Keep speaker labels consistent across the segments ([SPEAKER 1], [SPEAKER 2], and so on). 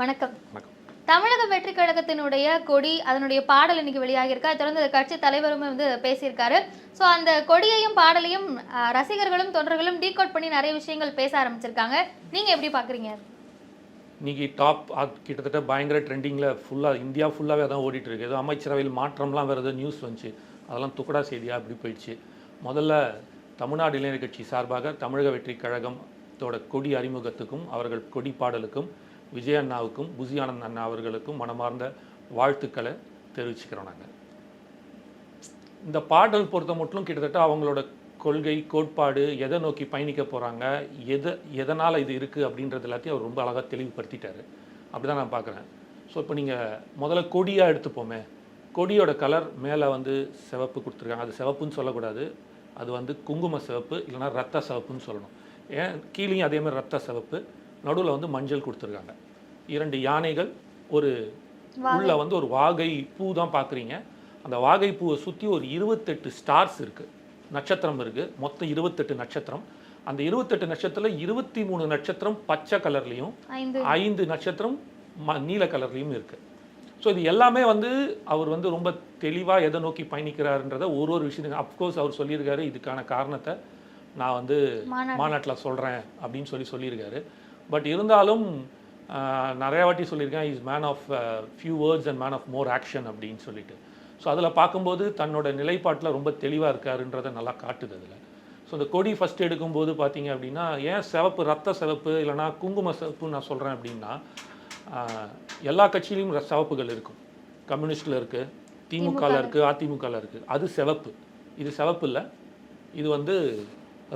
[SPEAKER 1] வணக்கம்.
[SPEAKER 2] வணக்கம்.
[SPEAKER 1] தமிழக வெற்றி கழகத்தினுடைய கொடி, அதனுடைய பாடல் இன்னைக்கு வெளியாகியிருக்கு. அதை தொடர்ந்து கட்சி தலைவருமே பேசியிருக்காரு. ஸோ அந்த கொடியையும் பாடலையும் ரசிகர்களும் தொண்டர்களும் டீகோட் பண்ணி நிறைய விஷயங்கள் பேச ஆரம்பிச்சிருக்காங்க. நீங்க எப்படி பாக்குறீங்க?
[SPEAKER 2] இன்னைக்கு கிட்டத்தட்ட பயங்கர ட்ரெண்டிங்கில் ஃபுல்லாக இந்தியா ஃபுல்லாகவே அதான் ஓடிட்டு இருக்கு. ஏதோ அமைச்சரவையில் மாற்றம்லாம் வேறு ஏதோ நியூஸ் வந்துச்சு, அதெல்லாம் துக்கடா செய்தியாக அப்படி போயிடுச்சு. முதல்ல தமிழ்நாடு இளைஞர் கட்சி சார்பாக தமிழக வெற்றி கழகத்தோட கொடி அறிமுகத்துக்கும் அவர்கள் கொடி பாடலுக்கும் விஜய் அண்ணாவுக்கும் புசி ஆனந்த் அண்ணா அவர்களுக்கும் மனமார்ந்த வாழ்த்துக்களை தெரிவிச்சுக்கிறோம். நாங்கள் இந்த பாடல் பொறுத்த மட்டும் கிட்டத்தட்ட அவங்களோட கொள்கை கோட்பாடு எதை நோக்கி பயணிக்க போகிறாங்க, எதனால் இது இருக்குது அப்படின்றது எல்லாத்தையும் அவர் ரொம்ப அழகாக தெளிவுபடுத்திட்டார். அப்படி தான் நான் பார்க்குறேன். ஸோ இப்போ நீங்கள் முதல்ல கொடியாக எடுத்துப்போமே, கொடியோட கலர் மேலே சிவப்பு கொடுத்துருக்காங்க. அது சிவப்புன்னு சொல்லக்கூடாது, அது குங்கும சிவப்பு இல்லைனா ரத்த சிவப்புன்னு சொல்லணும். ஏன் கீழேயும் அதேமாதிரி ரத்த சிவப்பு, நடுவில் மஞ்சள் கொடுத்துருக்காங்க. 2 யானைகள், ஒரு உள்ள ஒரு வாகை பூ தான் பார்க்குறீங்க. அந்த வாகை பூவை சுற்றி ஒரு 28 ஸ்டார்ஸ் இருக்குது, நட்சத்திரம் இருக்குது. மொத்தம் 28 நட்சத்திரம். அந்த 28 நட்சத்திரத்தில் 23 நட்சத்திரம் பச்சை கலர்லேயும் 5 நட்சத்திரம் நீல கலர்லேயும் இருக்குது. ஸோ இது எல்லாமே அவர் ரொம்ப தெளிவாக எதை நோக்கி பயணிக்கிறாருன்றதை ஒரு விஷயம் அஃப்கோர்ஸ் அவர் சொல்லியிருக்காரு. இதுக்கான காரணத்தை நான் மாநாட்டில் சொல்கிறேன் அப்படின்னு சொல்லியிருக்காரு. பட் இருந்தாலும் நிறைய வாட்டி சொல்லியிருக்கேன், is man of few words and man of more action அப்படின்னு சொல்லிட்டு. ஸோ அதில் பார்க்கும்போது தன்னோட நிலைப்பாட்டில் ரொம்ப தெளிவாக இருக்காருன்றதை நல்லா காட்டுது அதில். ஸோ இந்த கொடி ஃபஸ்ட் எடுக்கும்போது பார்த்தீங்க அப்படின்னா, ஏன் சிவப்பு ரத்த சிவப்பு இல்லைனா குங்கும சிவப்பு நான் சொல்கிறேன் அப்படின்னா, எல்லா கட்சியிலையும் சிவப்புகள் இருக்கும். கம்யூனிஸ்டில் இருக்குது, திமுகவில் இருக்குது, அதிமுகவில் இருக்குது. அது சிவப்பு. இது சிவப்பு இல்லை, இது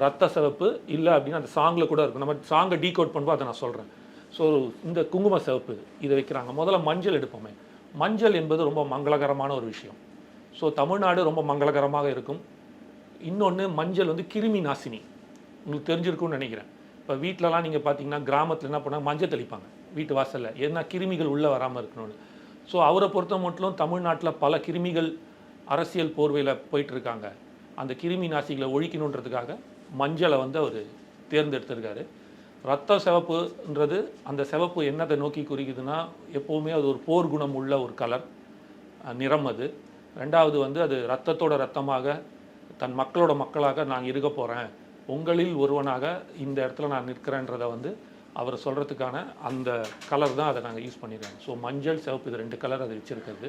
[SPEAKER 2] ரத்த சிவப்பு இல்லை அப்படின்னு அந்த சாங்கில் கூட இருக்கும். நம்ம சாங்கை டீகோட் பண்ணும்போது அதை நான் சொல்கிறேன். ஸோ இந்த குங்கும சிவப்பு இதை வைக்கிறாங்க. முதல்ல மஞ்சள் எடுப்போமே. மஞ்சள் என்பது ரொம்ப மங்களகரமான ஒரு விஷயம். ஸோ தமிழ்நாடு ரொம்ப மங்களகரமாக இருக்கும். இன்னொன்று, மஞ்சள் கிருமி நாசினி. உங்களுக்கு தெரிஞ்சிருக்கும்னு நினைக்கிறேன். இப்போ வீட்டிலலாம் நீங்கள் பார்த்தீங்கன்னா கிராமத்தில் என்ன பண்ணால் மஞ்சள் தெளிப்பாங்க வீட்டு வாசலில், ஏன்னா கிருமிகள் உள்ளே வராமல் இருக்கணும்னு. ஸோ அவரை பொறுத்த மட்டும் தமிழ்நாட்டில் பல கிருமிகள் அரசியல் போர்வையில் போயிட்டுருக்காங்க. அந்த கிருமி நாசிகளை ஒழிக்கணுன்றதுக்காக மஞ்சளை அவர் தேர்ந்தெடுத்திருக்காரு. ரத்த சிவப்புன்றது, அந்த சிவப்பு என்னத்தை நோக்கி குறிக்குதுன்னா, எப்போவுமே அது ஒரு போர் குணம் உள்ள ஒரு கலர் நிறம். அது ரெண்டாவது அது ரத்தத்தோட ரத்தமாக தன் மக்களோட மக்களாக நான் இருக்க போகிறேன், உங்களில் ஒருவனாக இந்த இடத்துல நான் நிற்கிறேன்றதை அவர் சொல்கிறதுக்கான அந்த கலர் தான் அதை நாங்கள் யூஸ் பண்ணிடுறோம். ஸோ மஞ்சள் சிவப்பு இது 2 கலர் அதை வச்சுருக்கிறது.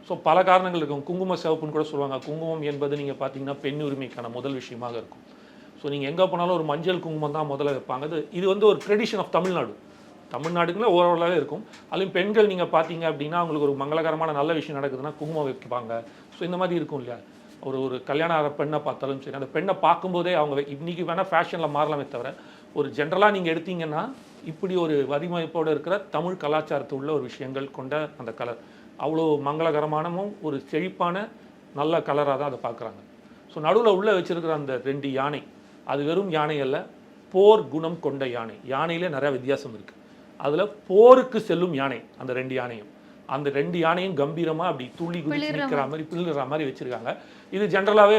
[SPEAKER 2] ஸோ பல காரணங்கள் இருக்கும். குங்கும சிவப்புன்னு கூட சொல்லுவாங்க. குங்குமம் என்பது நீங்கள் பார்த்தீங்கன்னா பெண் உரிமைக்கான முதல் விஷயமாக இருக்கும். ஸோ நீங்கள் எங்கே போனாலும் ஒரு மஞ்சள் குங்குமம் தான் முதல்ல வைப்பாங்க. இது ஒரு ட்ரெடிஷன் ஆஃப் தமிழ்நாடுக்குள்ளே ஓவராலாகவே இருக்கும். அதுலேயும் பெண்கள் நீங்கள் பார்த்தீங்க அப்படின்னா, அவங்களுக்கு ஒரு மங்களகரமான நல்ல விஷயம் நடக்குதுன்னா குங்குமம் வைப்பாங்க. ஸோ இந்த மாதிரி இருக்கும் இல்லையா. ஒரு கல்யாண பெண்ணை பார்த்தாலும் சரி, அந்த பெண்ணை பார்க்கும்போதே அவங்க இன்றைக்கி வேணால் ஃபேஷனில் மாறலாமே தவிர, ஒரு ஜென்ரலாக நீங்கள் எடுத்தீங்கன்னா இப்படி ஒரு வடிவமைப்போடு இருக்கிற தமிழ் கலாச்சாரத்து உள்ள ஒரு விஷயங்கள் கொண்ட அந்த கலர் அவ்வளோ மங்களகரமானமும் ஒரு செழிப்பான நல்ல கலராக தான் அதை பார்க்குறாங்க. ஸோ நடுவில் உள்ளே வச்சுருக்கிற அந்த 2 யானை, அது வெறும் யானை அல்ல, போர் குணம் கொண்ட யானை. யானையிலே நிறையா வித்தியாசம் இருக்குது. அதில் போருக்கு செல்லும் யானை அந்த 2 யானையும். அந்த 2 யானையும் கம்பீரமாக அப்படி துள்ளி குதிச்சு நிற்கிற மாதிரி பிள்ளுற மாதிரி வச்சுருக்காங்க. இது ஜென்ரலாகவே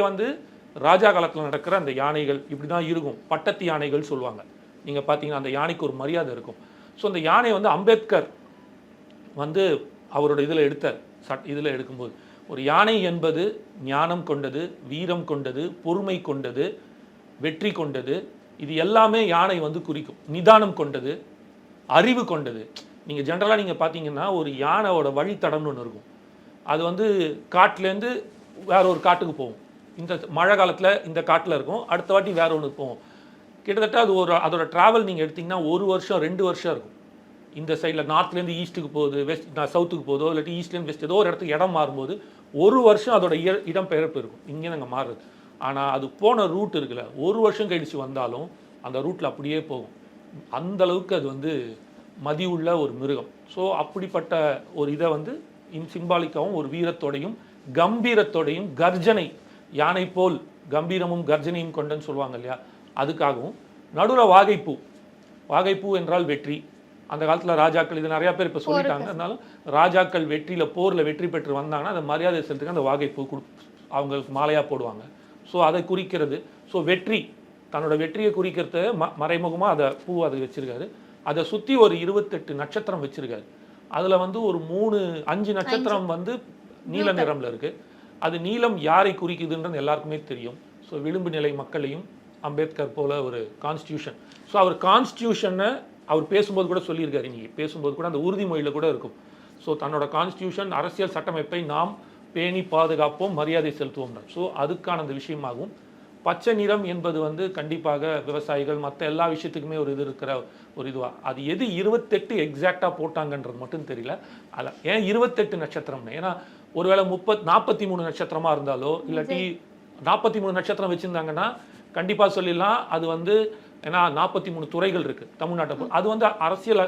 [SPEAKER 2] ராஜா காலத்தில் நடக்கிற அந்த யானைகள் இப்படி தான் இருக்கும். பட்டத்து யானைகள் சொல்லுவாங்க. நீங்கள் பார்த்தீங்கன்னா அந்த யானைக்கு ஒரு மரியாதை இருக்கும். ஸோ அந்த யானை அம்பேத்கர் அவரோட இதில் இதில் எடுக்கும்போது, ஒரு யானை என்பது ஞானம் கொண்டது, வீரம் கொண்டது, பொறுமை கொண்டது, வெற்றி கொண்டது. இது எல்லாமே யானை குறிக்கும். நிதானம் கொண்டது, அறிவு கொண்டது. நீங்கள் ஜென்ரலாக நீங்கள் பார்த்தீங்கன்னா ஒரு யானையோட வழித்தடம்னு ஒன்று இருக்கும். அது காட்டிலேருந்து வேற ஒரு காட்டுக்கு போகும். இந்த மழை காலத்தில் இந்த காட்டில் இருக்கும், அடுத்த வாட்டி வேற ஒன்று போகும். கிட்டத்தட்ட அது அதோட ட்ராவல் நீங்கள் எடுத்திங்கன்னா 1 வருஷம் 2 வருஷம் இருக்கும். இந்த சைடில் நார்த்லேருந்து ஈஸ்ட்டுக்கு போகுது, சவுத்துக்கு போதோ, இல்லாட்டி ஈஸ்ட்லேருந்து வெஸ்ட் ஏதோ ஒரு இடத்துக்கு இடம் மாறும்போது 1 வருஷம் அதோட இடம்பெயர்ப்பு இருக்கும். இங்கே நாங்கள் மாறுறது. ஆனால் அது போன ரூட் இருக்குல்ல, 1 வருஷம் கழிச்சு வந்தாலும் அந்த ரூட்டில் அப்படியே போகும். அந்தளவுக்கு அது மதியுள்ள ஒரு மிருகம். ஸோ அப்படிப்பட்ட ஒரு இதை சிம்பாலிக்காகவும் ஒரு வீரத்தோடையும் கம்பீரத்தோடையும் கர்ஜனை, யானை போல் கம்பீரமும் கர்ஜனையும் கொண்டன்னு சொல்லுவாங்க இல்லையா, அதுக்காகவும் நடுவில் வாகைப்பூ என்றால் வெற்றி. அந்த காலத்தில் ராஜாக்கள், இது நிறையா பேர் இப்போ சொல்லிட்டாங்க, அதனாலும் ராஜாக்கள் வெற்றியில் போரில் வெற்றி பெற்று வந்தாங்கன்னா அந்த மரியாதை செலுத்துக்கு அந்த வாகைப்பூ அவங்களுக்கு மாலையாக போடுவாங்க. ஸோ அதை குறிக்கிறது. ஸோ வெற்றி, தன்னோட வெற்றியை குறிக்கிறத மறைமுகமாக அதை பூ அதை வச்சுருக்காரு. அதை சுற்றி ஒரு 28 நட்சத்திரம் வச்சிருக்காரு. அதில் வந்து ஒரு 5 நட்சத்திரம் வந்து நீல நிறம்ல இருக்குது. அது நீலம் யாரை குறிக்குதுன்றது எல்லாருக்குமே தெரியும். ஸோ விளிம்பு நிலை மக்களையும் அம்பேத்கர் போல ஒரு கான்ஸ்டியூஷன். ஸோ அவர் கான்ஸ்டியூஷனை அவர் பேசும்போது கூட சொல்லியிருக்காரு. இன்னைக்கு பேசும்போது கூட அந்த உறுதிமொழியில் கூட இருக்கும். ஸோ தன்னோட கான்ஸ்டியூஷன் அரசியல் சட்டமைப்பை நாம் பேணி பாதுகாப்போம், மரியாதை செலுத்துவோம். ஸோ அதுக்கான அந்த விஷயமாகும். பச்சை நிறம் என்பது வந்து கண்டிப்பாக விவசாயிகள் மற்ற எல்லா விஷயத்துக்குமே ஒரு இது இருக்கிற ஒரு இதுவாக, அது எது 28 எக்ஸாக்டாக போட்டாங்கன்றது மட்டும் தெரியல. அதில் ஏன் 28 நட்சத்திரம்னு, ஏன்னா ஒருவேளை 43 நட்சத்திரமாக இருந்தாலோ இல்லாட்டி 43 நட்சத்திரம் வச்சுருந்தாங்கன்னா கண்டிப்பாக சொல்லிடலாம். அது வந்து ஏன்னா 43 துறைகள் இருக்குது தமிழ்நாட்டை. அது வந்து அரசியல்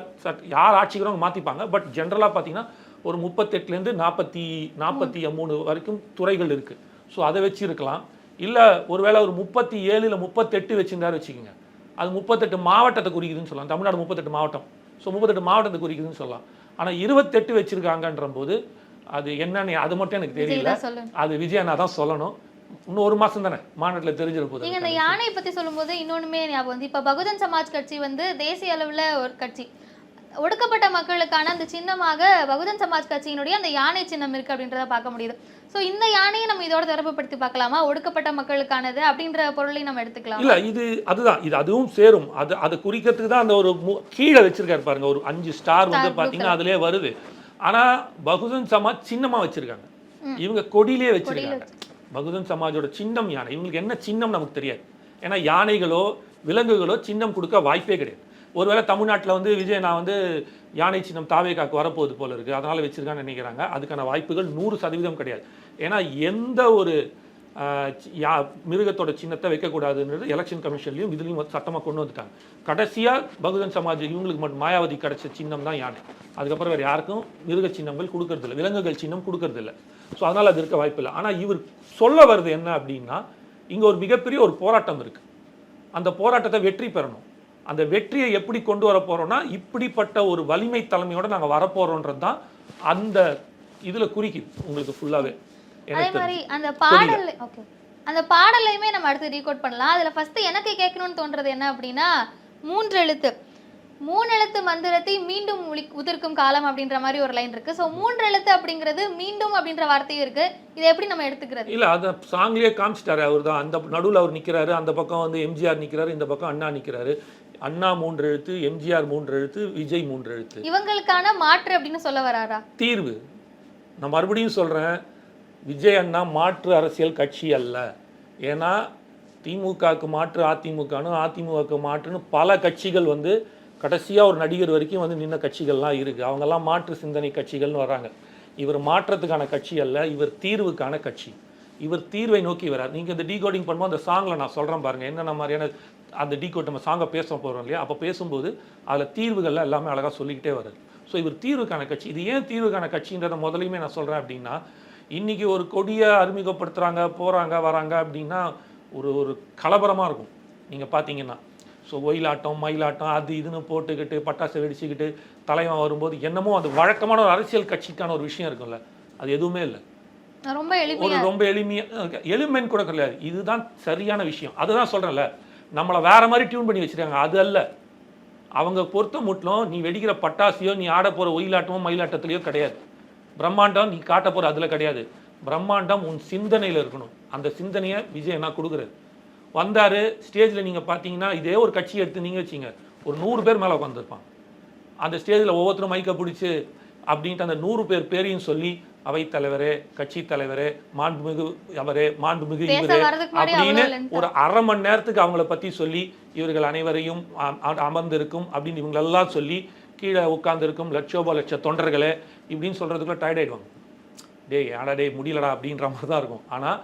[SPEAKER 2] யார் ஆட்சிக்கிறவங்க மாற்றிப்பாங்க. பட் ஜென்ரலாக பார்த்தீங்கன்னா ஒரு 38லேருந்து 43 வரைக்கும் துறைகள் இருக்குது. ஸோ அதை வச்சு இருக்கலாம். இல்லை ஒருவேளை ஒரு 37 இல்லை 38 வச்சுருந்தாரு வச்சுக்கோங்க, அது 38 மாவட்டத்தை குறிக்குதுன்னு சொல்லலாம். தமிழ்நாடு 38 மாவட்டம். ஸோ 38 மாவட்டத்தை குறிக்குதுன்னு சொல்லலாம். ஆனால் 28 வச்சுருக்காங்கன்ற போது அது என்னன்னு அது மட்டும் எனக்கு தெரியல. அது விஜயண்ணா தான் சொல்லணும். இன்னும் ஒரு மாதம் தானே மாநாட்டில் தெரிஞ்சிட போகுது.
[SPEAKER 1] நீங்கள் இந்த யானையை பற்றி சொல்லும்போது இன்னொன்றுமே ஞாபகம் வந்து, இப்போ பகுஜன் சமாஜ் கட்சி வந்து தேசிய அளவில் ஒரு கட்சி, ஒடுக்கப்பட்ட மக்களுக்கான அந்த சின்னமாக பகுஜன் சமாஜ் கட்சியினுடைய அந்த யானை சின்னம் இருக்குது அப்படின்றத பார்க்க முடியுது. ஸோ இந்த யானையை நம்ம இதோட தொடர்புபடுத்தி பார்க்கலாமா? ஒடுக்கப்பட்ட மக்களுக்கானது அப்படின்ற பொருளை நம்ம எடுத்துக்கலாம்.
[SPEAKER 2] இல்லை இது அதுதான், இது அதுவும் சேரும். அதை குறிக்கிறதுக்கு தான் அந்த ஒரு கீழே வச்சிருக்காரு பாருங்க, ஒரு 5 ஸ்டார் வந்து பார்த்தீங்கன்னா அதிலே வருது. ஆனால் பகுஜன் சமாஜ் சின்னமாக வச்சிருக்காங்க, இவங்க கொடியிலே வச்சிருக்காங்க. பகுஜன் சமாஜோட சின்னம் யானை. இவங்களுக்கு என்ன சின்னம் நமக்கு தெரியாது. ஏன்னா யானைகளோ விலங்குகளோ சின்னம் கொடுக்க வாய்ப்பே கிடையாது. ஒருவேளை தமிழ்நாட்டில் வந்து விஜய் நான் வந்து யானை சின்னம் தாவேகாக்கு வரப்போகுது போல இருக்குது, அதனால் வச்சுருக்கான்னு நினைக்கிறாங்க. அதுக்கான வாய்ப்புகள் 100% கிடையாது. ஏன்னா எந்த ஒரு மிருகத்தோட சின்னத்தை வைக்கக்கூடாதுன்றது எலெக்ஷன் கமிஷன்லையும் இதுலேயும் சட்டமாக கொண்டு வந்துட்டாங்க. கடைசியாக பகுஜன் சமாஜ் இவங்களுக்கு மட்டும் மாயாவதி கிடைச்ச சின்னம் தான் யானை. அதுக்கப்புறம் வேறு யாருக்கும் மிருக சின்னங்கள் கொடுக்கறதில்ல, விலங்குகள் சின்னம் கொடுக்கறதில்ல. ஸோ அதனால் அது இருக்க வாய்ப்பு இல்லை. ஆனால் இவர் சொல்ல வருது என்ன அப்படின்னா, இங்கே ஒரு மிகப்பெரிய ஒரு போராட்டம் இருக்குது. அந்த போராட்டத்தை வெற்றி பெறணும். அந்த வெற்றியை எப்படி கொண்டு வர போகிறோம்னா, இப்படிப்பட்ட ஒரு வலிமை தலைமையோடு நாங்கள் வரப்போகிறோன்றது தான் அந்த இதில் குறிக்குது உங்களுக்கு ஃபுல்லாகவே.
[SPEAKER 1] அதே மாதிரி அந்த பாடல், ஓகே, அந்த பாடலையுமே நம்ம அடுத்து ரீகோட் பண்ணலாம். அதில் ஃபஸ்ட்டு எனக்கு கேட்கணும்னு தோன்றது என்ன அப்படின்னா, 3 எழுத்து மந்திரத்தை மீண்டும் உதிர்க்கும் காலம் அப்படின்ற மாதிரி ஒரு லைன் இருக்குது. ஸோ 3 எழுத்து அப்படிங்கிறது மீண்டும் அப்படின்ற வார்த்தையும் இருக்குது. இதை எப்படி நம்ம எடுத்துக்கிறது?
[SPEAKER 2] இல்லை, அதை சாங்லேயே காமிச்சிட்டாரு அவர் தான். அந்த நடுவில் அவர் நிற்கிறாரு, அந்த பக்கம் வந்து எம்ஜிஆர் நிற்கிறாரு, இந்த பக்கம் அண்ணா நிற்கிறாரு. அண்ணா 3 எழுத்து, எம்ஜிஆர் 3 எழுத்து, விஜய் 3 எழுத்து.
[SPEAKER 1] இவங்களுக்கான மாற்று அப்படின்னு சொல்ல வராரா?
[SPEAKER 2] தீர்வு. நான் மறுபடியும் சொல்கிறேன், விஜய் அண்ணா மாற்று அரசியல் கட்சி அல்ல. ஏன்னா திமுகவுக்கு மாற்று அதிமுகனு, அதிமுகவுக்கு மாற்றுன்னு பல கட்சிகள் வந்து கடைசியாக ஒரு நடிகர் வரைக்கும் வந்து நின்ன கட்சிகள்லாம் இருக்குது. அவங்கெல்லாம் மாற்று சிந்தனை கட்சிகள்னு வராங்க. இவர் மாற்றத்துக்கான கட்சி அல்ல, இவர் தீர்வுக்கான கட்சி. இவர் தீர்வை நோக்கி வரார். நீங்கள் இந்த டீகோடிங் பண்ணும்போது அந்த சாங்கில் நான் சொல்கிறேன் பாருங்கள், என்னென்ன மாதிரியான அந்த டீகோட் நம்ம சாங்கை பேச போகிறோம் இல்லையா, அப்போ பேசும்போது அதில் தீர்வுகள்லாம் எல்லாமே அழகாக சொல்லிக்கிட்டே வராது. ஸோ இவர் தீர்வுக்கான கட்சி. இது ஏன் தீர்வுக்கான கட்சின்றதை முதலையுமே நான் சொல்கிறேன் அப்படின்னா, இன்றைக்கி ஒரு கொடியை அறிமுகப்படுத்துகிறாங்க, போகிறாங்க வராங்க அப்படின்னா ஒரு கலவரமாக இருக்கும் நீங்கள் பார்த்தீங்கன்னா. ஸோ ஒயிலாட்டம் மயிலாட்டம் அது இதுன்னு போட்டுக்கிட்டு பட்டாசை வெடிச்சுக்கிட்டு தலைவன் வரும்போது என்னமோ அது வழக்கமான ஒரு அரசியல் கட்சிக்கான ஒரு விஷயம் இருக்கும்ல, அது எதுவுமே இல்லை. ரொம்ப எளிமைன்னு கூட கிடையாது. இதுதான் சரியான விஷயம். அதுதான் சொல்கிறேன்ல, நம்மளை வேற மாதிரி டியூன் பண்ணி வச்சுருக்காங்க. அது அல்ல, அவங்க பொறுத்த முட்டும் நீ வெடிக்கிற பட்டாசியோ நீ ஆட போகிற ஒயிலாட்டமோ மயிலாட்டத்துலையோ கிடையாது. பிரம்மாண்டம் நீ காட்ட போகிற அதில் கிடையாது. பிரம்மாண்டம் உன் சிந்தனையில் இருக்கணும். அந்த சிந்தனையை விஜய் என்ன கொடுக்குறது வந்தார் ஸ்டேஜில். நீங்கள் பார்த்தீங்கன்னா இதே ஒரு கட்சி எடுத்து நீங்கள் வச்சிங்க, ஒரு 100 பேர் மேலே உட்காந்துருப்பான் அந்த ஸ்டேஜில். ஒவ்வொருத்தரும் மைக்கை பிடிச்சி அப்படின்ட்டு அந்த 100 பேர் பேரையும் சொல்லி, அவைத்தலைவரே, கட்சி தலைவரே, மாண்புமிகு அவரே, மாண்புமிகு இவரே அப்படின்னு ஒரு அரை மணி நேரத்துக்கு அவங்கள பற்றி சொல்லி, இவர்கள் அனைவரையும் அமர்ந்திருக்கும் அப்படின்னு இவங்களெல்லாம் சொல்லி, கீழே உட்கார்ந்துருக்கும் லட்ச தொண்டர்களே இப்படின்னு சொல்கிறதுக்குள்ள டயர்ட் ஆகிடுவாங்க. டேய் ஆடா டே முடியலடா அப்படின்ற மாதிரி தான் இருக்கும். ஆனால்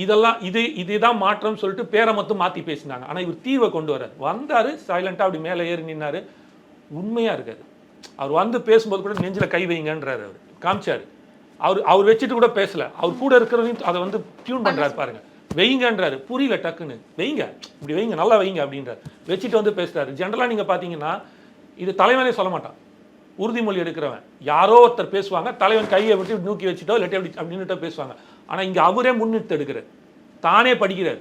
[SPEAKER 2] இதெல்லாம் இதுதான் மாற்றம் சொல்லிட்டு பேரை மட்டும் மாற்றி பேசினாங்க. ஆனால் இவர் தீர்வை கொண்டு வந்தார் சைலண்ட்டாக அப்படி மேலே ஏறி நின்னார். உண்மையாக இருக்காது. அவர் வந்து பேசும்போது கூட நெஞ்சில் கை வைங்கன்றார். அவர் காமிச்சார். அவர் வச்சுட்டு கூட பேசலை. அவர் கூட இருக்கிறவங்க அதை வந்து டியூன் பண்ணுறாரு பாருங்க. வைங்கன்றாரு, புரியல டக்குன்னு. வைங்க, இப்படி வைங்க, நல்லா வைங்க அப்படின்றார். வச்சுட்டு வந்து பேசுகிறாரு. ஜென்ரலாக நீங்கள் பார்த்தீங்கன்னா இது தலைவனே சொல்ல மாட்டான். உறுதிமொழி எடுக்கிறவன் யாரோ ஒருத்தர் பேசுவாங்க, தலைவன் கையை விட்டு நூக்கி வச்சுட்டோ இல்லாட்டி அப்படி அப்படின்னுட்டோ பேசுவாங்க. ஆனால் இங்கே அவரே முன்னிட்டு எடுக்கிறார், தானே படிக்கிறார்,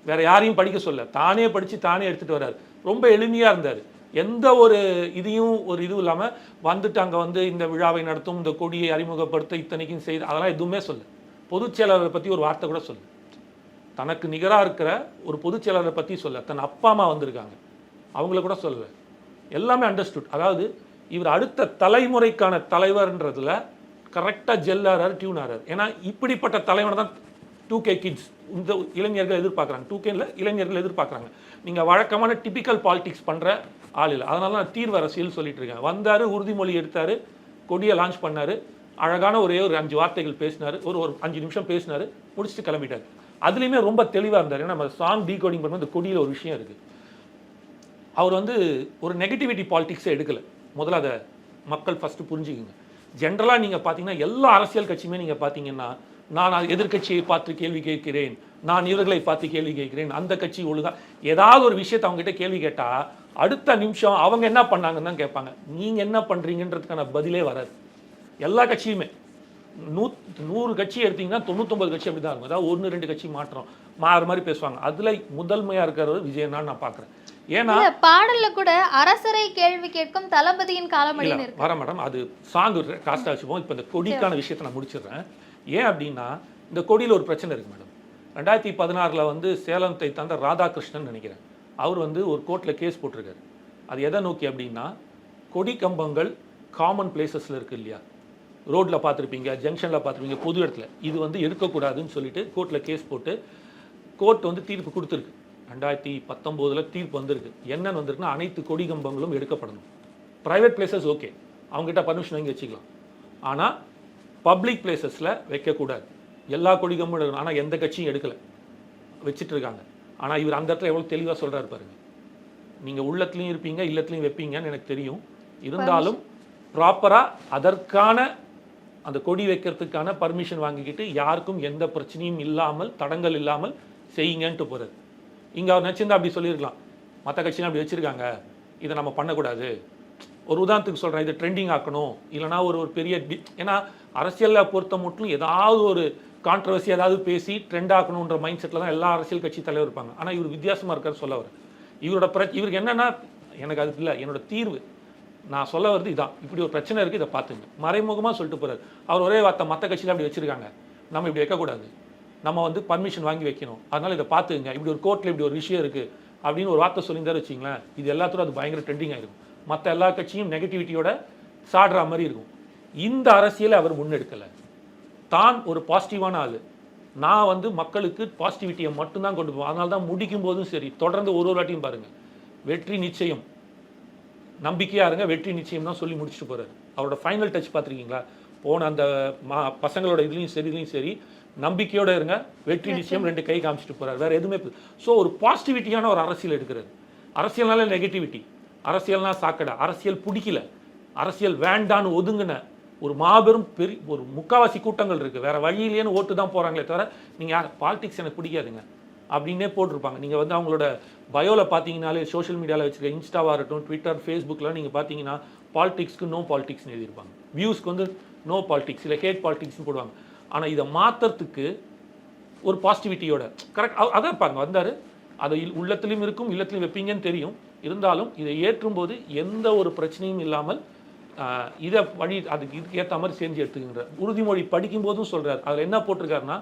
[SPEAKER 2] வேற யாரையும் படிக்க சொல்ல, தானே படித்து தானே எடுத்துகிட்டு வர்றாரு. ரொம்ப எளிமையாக இருந்தார். எந்த ஒரு இதையும் ஒரு இதுவும் இல்லாமல் வந்துட்டு அங்கே வந்து இந்த விழாவை நடத்தும், இந்த கொடியை அறிமுகப்படுத்த இத்தனைக்கும் செய்து அதெல்லாம் எதுவுமே சொல்ல. பொதுச் செயலாளரை பற்றி ஒரு வார்த்தை கூட சொல்லு. தனக்கு நிகராக இருக்கிற ஒரு பொதுச் செயலாளரை பற்றி சொல்ல. தன் அப்பா அம்மா வந்திருக்காங்க, அவங்கள கூட சொல்லலை. எல்லாமே அண்டர்ஸ்டுட். அதாவது இவர் அடுத்த தலைமுறைக்கான தலைவர்ன்றதுல கரெக்டாக ஜெல் ஆறாரு, டியூன் ஆறாரு. ஏன்னா இப்படிப்பட்ட தலைவனை தான் 2K கிட்ஸ் இந்த இளைஞர்கள் எதிர்பார்க்குறாங்க. 2Kல இளைஞர்கள் எதிர்பார்க்குறாங்க. நீங்கள் வழக்கமான டிபிக்கல் பாலிடிக்ஸ் பண்ணுற ஆள் இல்லை. அதனால நான் தீர்வு அரசியல் சொல்லிட்டு இருக்கேன். வந்தார், உறுதிமொழி எடுத்தார், கொடியை லான்ச் பண்ணார், அழகான ஒரே ஒரு 5 வார்த்தைகள் பேசினார், ஒரு 5 நிமிஷம் பேசினார், முடிச்சுட்டு கிளம்பிட்டார். அதுலேயுமே ரொம்ப தெளிவாக இருந்தார். ஏன்னா நம்ம சாங் டீகோடிங் பண்ணும்போது இந்த கொடியில் ஒரு விஷயம் இருக்குது. அவர் வந்து ஒரு நெகட்டிவிட்டி பாலிடிக்ஸை எடுக்கலை. முதல்ல அதை மக்கள் ஃபஸ்ட்டு புரிஞ்சுக்குங்க. ஜென்ரலாக நீங்கள் பார்த்தீங்கன்னா எல்லா அரசியல் கட்சியுமே நீங்கள் பார்த்தீங்கன்னா, நான் எதிர்கட்சியை பார்த்து கேள்வி கேட்கிறேன், நான் இவர்களை பார்த்து கேள்வி கேட்கிறேன், அந்த கட்சி ஒழுங்கா ஏதாவது ஒரு விஷயத்தை அவங்ககிட்ட கேள்வி கேட்டால் அடுத்த நிமிஷம் அவங்க என்ன பண்ணாங்கன்னு தான் கேட்பாங்க. நீங்கள் என்ன பண்ணுறீங்கன்றதுக்கான பதிலே வராது. எல்லா கட்சியுமே 100 கட்சி எடுத்தீங்கன்னா 99 கட்சி அப்படி தான் இருக்கும். அதாவது 1-2 கட்சி மாறுற மாதிரி பேசுவாங்க. அதில் முதன்மையாக இருக்கிறவர் விஜயனான்னு நான் பார்க்குறேன். ஏன்னா
[SPEAKER 1] பாடல்ல கூட அரசரை கேள்வி கேட்கும் தளபதியின் காலமடின்னு இருக்கு.
[SPEAKER 2] வர மேடம், அது சாங் காஸ்டா வச்சுப்போம். இப்போ இந்த கொடிக்கான விஷயத்தை நான் முடிச்சிடுறேன். ஏன் அப்படின்னா இந்த கொடியில் ஒரு பிரச்சனை இருக்குது மேடம். 2016 வந்து சேலத்தை தந்த ராதாகிருஷ்ணன் நினைக்கிறேன், அவர் வந்து ஒரு கோர்ட்டில் கேஸ் போட்டிருக்காரு. அது எதை நோக்கி அப்படின்னா, கொடி கம்பங்கள் காமன் பிளேசஸில் இருக்குது இல்லையா, ரோட்டில் பார்த்துருப்பீங்க, ஜங்ஷனில் பார்த்துருப்பீங்க, பொது இடத்துல, இது வந்து எடுக்கக்கூடாதுன்னு சொல்லிட்டு கோர்ட்டில் கேஸ் போட்டு கோர்ட் வந்து தீர்ப்பு கொடுத்துருக்கு. 2019 தீர்ப்பு வந்திருக்கு. என்னன்னு வந்திருக்குன்னா, அனைத்து கொடி கம்பங்களும் எடுக்கப்படணும். ப்ரைவேட் பிளேசஸ் ஓகே, அவங்ககிட்ட பர்மிஷன் வாங்கி வச்சுக்கலாம். ஆனால் பப்ளிக் பிளேசஸில் வைக்கக்கூடாது. எல்லா கொடி கம்பும் எடுக்கணும். ஆனால் எந்த கட்சியும் எடுக்கலை, வச்சுட்டு இருக்காங்க. ஆனால் இவர் அந்த இடத்துல எவ்வளோ தெளிவாக சொல்கிறாரு பாருங்க. நீங்கள் உள்ளத்துலையும் இருப்பீங்க, இல்லத்துலையும் வைப்பீங்கன்னு எனக்கு தெரியும். இருந்தாலும் ப்ராப்பராக அதற்கான அந்த கொடி வைக்கிறதுக்கான பர்மிஷன் வாங்கிக்கிட்டு யாருக்கும் எந்த பிரச்சனையும் இல்லாமல், தடங்கள் இல்லாமல் செய்யுங்கன்ட்டு போகிறது. இங்கே அவர் நினச்சிருந்தா அப்படி சொல்லியிருக்கலாம், மற்ற கட்சிலாம் அப்படி வச்சுருக்காங்க, இதை நம்ம பண்ணக்கூடாது. ஒரு உதாரணத்துக்கு சொல்கிறேன், இதை ட்ரெண்டிங் ஆக்கணும், இல்லைனா ஒரு பெரிய ஏன்னா அரசியலில் பொறுத்த மட்டும் ஏதாவது ஒரு கான்ட்ரவர்சி ஏதாவது பேசி ட்ரெண்ட் ஆக்கணுன்ற மைண்ட் செட்டில் தான் எல்லா அரசியல் கட்சி தலைவர் இருப்பாங்க. ஆனால் இவர் வித்தியாசமாக இருக்கார் சொல்ல வர. இவருக்கு என்னென்னா, எனக்கு அது இல்லை, என்னோட தீர்வு நான் சொல்ல வருது இதான், இப்படி ஒரு பிரச்சனை இருக்குது, இதை பார்த்துங்க. மறைமுகமாக சொல்லிட்டு போகிறார். அவர் ஒரே வார்த்தை, மற்ற கட்சியில் அப்படி வச்சுருக்காங்க, நம்ம இப்படி வைக்கக்கூடாது, நம்ம வந்து பர்மிஷன் வாங்கி வைக்கணும், அதனால் இதை பார்த்துங்க, இப்படி ஒரு கோர்ட்டில் இப்படி ஒரு விஷயம் இருக்குது அப்படின்னு ஒரு வார்த்தை சொல்லியிருந்தாரு வச்சிங்களேன், இது எல்லாத்தோட அது பயங்கர ட்ரெண்டிங் ஆகிருக்கும். மற்ற எல்லா கட்சியும் நெகட்டிவிட்டியோட சாடுற மாதிரி இருக்கும். இந்த அரசியலை அவர் முன்னெடுக்கலை. தான் ஒரு பாசிட்டிவான ஆள், நான் வந்து மக்களுக்கு பாசிட்டிவிட்டியை மட்டும்தான் கொண்டு போவேன். அதனால தான் முடிக்கும் போதும் சரி, தொடர்ந்து ஒரு வாட்டியும் பாருங்கள், வெற்றி நிச்சயம், நம்பிக்கையாக இருங்க, வெற்றி நிச்சயம் தான் சொல்லி முடிச்சுட்டு போகிறாரு. அவரோட ஃபைனல் டச் பார்த்துருக்கீங்களா? போன அந்த பசங்களோட இதுலேயும் சரி நம்பிக்கையோடு இருங்க, வெற்றி நிச்சயம் 2 கை காமிச்சிட்டு போகிறார். வேறு எதுவுமே. ஸோ ஒரு பாசிட்டிவிட்டியான ஒரு அரசியல் எடுக்கிறாரு. அரசியல்னால நெகட்டிவிட்டி, அரசியல்னா சாக்கடை, அரசியல் பிடிக்கல, அரசியல் வேண்டான்னு ஒதுங்கின ஒரு மாபெரும் ஒரு முக்காவாசி கூட்டங்கள் இருக்குது. வேறு வழியிலேன்னு ஓட்டு தான் போகிறாங்களே தவிர நீங்கள் பாலிடிக்ஸ் எனக்கு பிடிக்காதுங்க அப்படின்னே போட்டிருப்பாங்க. நீங்கள் வந்து அவங்களோட பயோவில் பார்த்தீங்கனாலே, சோஷியல் மீடியாவில் வச்சுருக்க இன்ஸ்டாவாக இருக்கட்டும், ட்விட்டர், ஃபேஸ்புக்கில் நீங்கள் பார்த்தீங்கன்னா பாலிடிக்ஸ்க்கு நோ பாலிடிக்ஸ்னு எழுதியிருப்பாங்க. வியூஸ்க்கு வந்து நோ பாலிடிக்ஸ், இல்லை ஹேட் பாலிடிக்ஸ்னு போடுவாங்க. ஆனால் இதை மாற்றுறதுக்கு ஒரு பாசிட்டிவிட்டியோட கரெக்ட் அதான் பாருங்க வந்தார். அதை உள்ளத்துலையும் இருக்கும், இல்லத்துலையும் வைப்பீங்கன்னு தெரியும். இருந்தாலும் இதை ஏற்றும்போது எந்த ஒரு பிரச்சனையும் இல்லாமல் இதை வழி அதுக்கு இதுக்கு ஏற்ற மாதிரி செஞ்சு எடுத்துக்கின்ற உறுதிமொழி படிக்கும் போதும் சொல்கிறார். அதில் என்ன போட்டிருக்காருன்னா,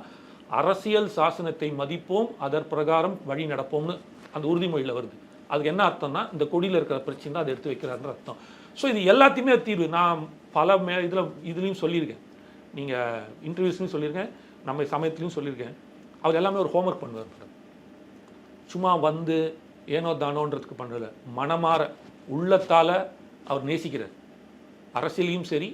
[SPEAKER 2] அரசியல் சாசனத்தை மதிப்போம், அதன் பிரகாரம் வழி நடப்போம்னு அந்த உறுதிமொழியில் வருது. அதுக்கு என்ன அர்த்தம்னா, இந்த கொடியில் இருக்கிற பிரச்சனை தான் அதை எடுத்து வைக்கிறாருன்ற அர்த்தம். ஸோ இது எல்லாத்தையுமே தீர்வு. நான் பல இதுலேயும் சொல்லியிருக்கேன், நீங்கள் இன்டர்வியூஸ்லையும் சொல்லியிருக்கேன், நம்ம சமயத்துலையும் சொல்லியிருக்கேன். அவர் எல்லாமே ஒரு ஹோம்ஒர்க் பண்ணுவார் மேடம். சும்மா வந்து ஏனோ தானோன்றதுக்கு பண்ணுறதில்ல, மனமாற உள்ளத்தால் அவர் நேசிக்கிறார். அரசியலையும் சரி,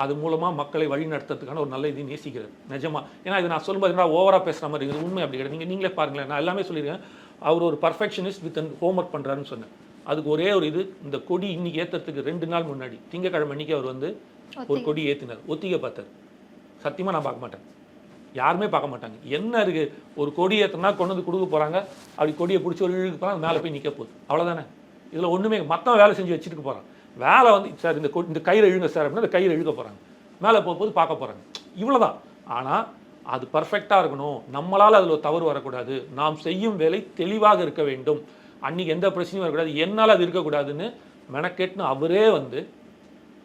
[SPEAKER 2] அது மூலமாக மக்களை வழி நடத்துறதுக்கான ஒரு நல்ல இதையும் நேசிக்கிறார் நிஜமாக. ஏன்னா இது நான் சொல்லும்போது என்ன ஓவராக பேசுகிற மாதிரி இருக்குது, உண்மை அப்படி கிடையாது. நீங்களே பாருங்களேன், நான் எல்லாமே சொல்லியிருக்கேன். அவர் ஒரு பர்ஃபெக்ஷனிஸ்ட் வித் ஹோம்ஒர்க் பண்ணுறாருன்னு சொன்னேன். அதுக்கு ஒரே ஒரு இது, இந்த கொடி இன்னைக்கு ஏற்றுறதுக்கு 2 நாள் முன்னாடி திங்கக்கிழமை அன்றைக்கி அவர் வந்து ஒரு கொடி ஏற்றினார், ஒத்திகை பார்த்தார். சத்தியமாக நான் பார்க்க மாட்டேன், யாருமே பார்க்க மாட்டாங்க. என்ன இருக்குது, ஒரு கொடி ஏற்றினா கொண்டு வந்து கொடுக்க போகிறாங்க, அப்படி கொடியை பிடிச்சி ஒரு இழுக்கு போகிறாங்க, மேலே போய் நிற்க போகுது, அவ்வளோதானே. இதில் ஒன்றுமே மொத்தம் வேலை செஞ்சு வச்சுட்டு போகிறான். வேலை வந்து சார் இந்த கயிறை இழுங்க சார் அப்படின்னா, இந்த கயிறை இழுக்க போகிறாங்க, மேலே போகும்போது பார்க்க போகிறாங்க, இவ்வளோதான். ஆனால் அது பர்ஃபெக்டாக இருக்கணும், நம்மளால் அதில் தவறு வரக்கூடாது, நாம் செய்யும் வேலை தெளிவாக இருக்க வேண்டும், அன்றைக்கி எந்த பிரச்சனையும் வரக்கூடாது, என்னால் அது இருக்கக்கூடாதுன்னு மெனக்கெட்டுன்னு அவரே வந்து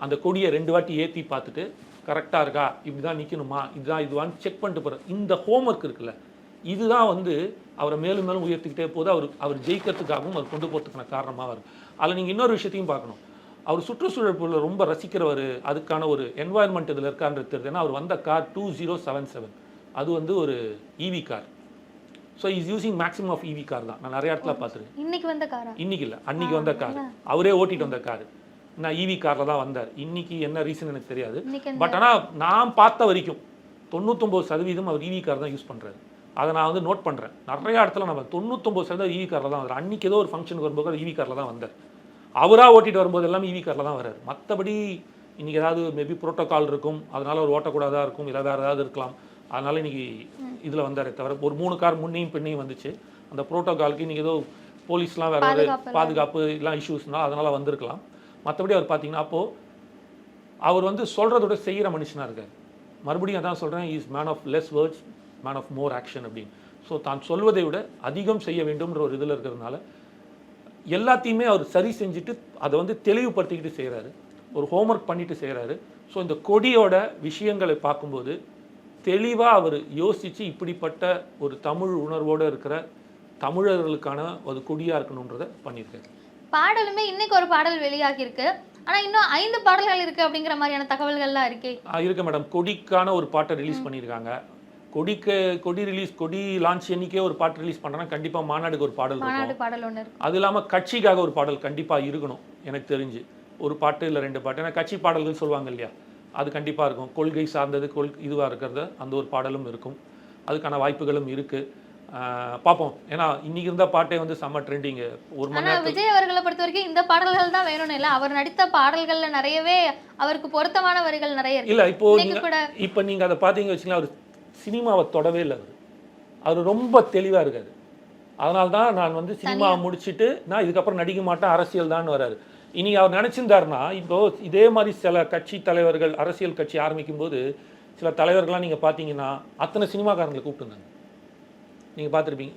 [SPEAKER 2] அந்த கொடியை 2 வாட்டி ஏற்றி பார்த்துட்டு கரெக்டாக இருக்கா, இப்படி தான் நிற்கணுமா, இதுதான் இதுவான்னு செக் பண்ணிட்டு போகிறார். இந்த ஹோம்ஒர்க் இருக்குல்ல, இதுதான் வந்து அவரை மேலும் மேலும் உயர்த்திக்கிட்டே போது அவர் ஜெயிக்கிறதுக்காகவும் அவர் கொண்டு போகிறதுக்கான காரணமாக வரும். அதில் நீங்கள் இன்னொரு விஷயத்தையும் பார்க்கணும். அவர் சுற்றுச்சூழல் பொருளை ரொம்ப ரசிக்கிறவர், அதுக்கான ஒரு என்வாயர்மெண்ட் இதில் இருக்கான்றது தெரியுது. ஏன்னா அவர் வந்த கார் 2077, அது வந்து ஒரு EV car. So is using maximum of EV car தான். நான் நிறைய இடத்துல பார்த்துருக்கேன்.
[SPEAKER 1] இன்னைக்கு வந்த காரா?
[SPEAKER 2] இன்னைக்கு இல்லை, அன்னைக்கு வந்த கார், அவரே ஓட்டிட்டு வந்த கார். நான் இவி காரில் தான் வந்தார். இன்னைக்கு என்ன ரீசன் எனக்கு தெரியாது. பட் ஆனால் நான் பார்த்த வரைக்கும் 99% அவர் இவி கார் தான் யூஸ் பண்ணுறாரு. அதை நான் வந்து நோட் பண்ணுறேன். நிறைய இடத்துல நம்ம 99% இவி காரில் தான் வந்தார். அன்றைக்கி ஏதோ ஒரு ஃபங்க்ஷனுக்கு வரும்போது இவி காரில் தான் வந்தார். அவராக ஓட்டிகிட்டு வரும்போது எல்லாமே இவி காரில் தான் வர்றாரு. மற்றபடி இன்றைக்கி ஏதாவது மேபி ப்ரோட்டோகால் இருக்கும், அதனால் ஒரு ஓட்டக்கூடாதாக இருக்கும், இல்லை வேறு ஏதாவது இருக்கலாம். அதனால் இன்றைக்கி இதில் வந்தாரே தவிர ஒரு 3 கார் முன்னையும் பின்னையும் வந்துச்சு. அந்த ப்ரோட்டோகாலுக்கு இன்றைக்கி ஏதோ போலீஸ்லாம் வேறு ஒரு பாதுகாப்பு எல்லாம் இஷ்யூஸ்னால் அதனால் வந்திருக்கலாம். மற்றபடி அவர் பார்த்தீங்கன்னா அப்போது அவர் வந்து சொல்கிறதோட செய்கிற மனுஷனாக இருக்கார். மறுபடியும் அதான் சொல்கிறேன், is man of less words, man of more action அப்படின்னு. ஸோ தான் சொல்வதை விட அதிகம் செய்ய வேண்டும்ன்ற ஒரு இதில் இருக்கிறதுனால எல்லாத்தையுமே அவர் சரி செஞ்சுட்டு அதை வந்து தெளிவுபடுத்திக்கிட்டு செய்கிறாரு. ஒரு ஹோம்ஒர்க் பண்ணிட்டு செய்கிறாரு. ஸோ இந்த கொடியோட விஷயங்களை பார்க்கும்போது தெளிவாக அவர் யோசித்து இப்படிப்பட்ட ஒரு தமிழ் உணர்வோடு இருக்கிற தமிழர்களுக்கான ஒரு கொடியாக இருக்கணுன்றதை பண்ணியிருக்காரு.
[SPEAKER 1] பாடலுமே இன்னைக்கு ஒரு பாடல் வெளியாகிருக்கு. ஆனால் இன்னும் 5 பாடல்கள் இருக்குது அப்படிங்கிற மாதிரியான தகவல்கள்லாம் இருக்கே.
[SPEAKER 2] இருக்கு மேடம். கொடிக்கான ஒரு பாட்டை ரிலீஸ் பண்ணியிருக்காங்க. கொடி லான்ச் அன்னைக்கே ஒரு பாட்டு ரிலீஸ் பண்ணுறாங்கன்னா கண்டிப்பாக மாநாடுக்கு ஒரு பாடல்
[SPEAKER 1] இருக்கும்.
[SPEAKER 2] அது இல்லாமல் கட்சிக்காக ஒரு பாடல் கண்டிப்பாக இருக்கணும். எனக்கு தெரிஞ்சு ஒரு பாட்டு இல்லை 2 பாட்டு. ஏன்னா கட்சி பாடல்கள் சொல்லுவாங்க இல்லையா, அது கண்டிப்பாக இருக்கும். கொள்கை சார்ந்தது இதுவாக இருக்கிறது அந்த ஒரு பாடலும் இருக்கும். அதுக்கான வாய்ப்புகளும் இருக்குது. பார்ப்போம். ஏன்னா இன்னைக்கு இருந்த பாட்டே வந்து செம்ம ட்ரெண்டிங்கு. ஒரு மணி நேரம்
[SPEAKER 1] விஜய் அவர்களை பொறுத்த வரைக்கும் இந்த பாடல்கள் தான் வேணும்னு இல்லை, அவர் நடித்த பாடல்கள்ல நிறையவே அவருக்கு பொருத்தமான வரிகள் நிறைய இருக்கு.
[SPEAKER 2] இல்லை இப்போ நீங்கள் அதை பார்த்தீங்க வச்சுக்கலாம், அவர் சினிமாவை தொடவே இல்லை. அவர் ரொம்ப தெளிவாக இருக்காரு. அதனால தான் நான் வந்து சினிமாவை முடிச்சுட்டு நான் இதுக்கப்புறம் நடிக்க மாட்டேன், அரசியல் தான் வராரு. இனி அவர் நினச்சிருந்தாருன்னா இப்போ இதே மாதிரி சில கட்சி தலைவர்கள் அரசியல் கட்சி ஆரம்பிக்கும் போது சில தலைவர்கள்லாம் நீங்கள் பார்த்தீங்கன்னா அத்தனை சினிமாக்காரங்களை கூப்பிட்டுருந்தாங்க. நீங்கள் பார்த்துருப்பீங்க.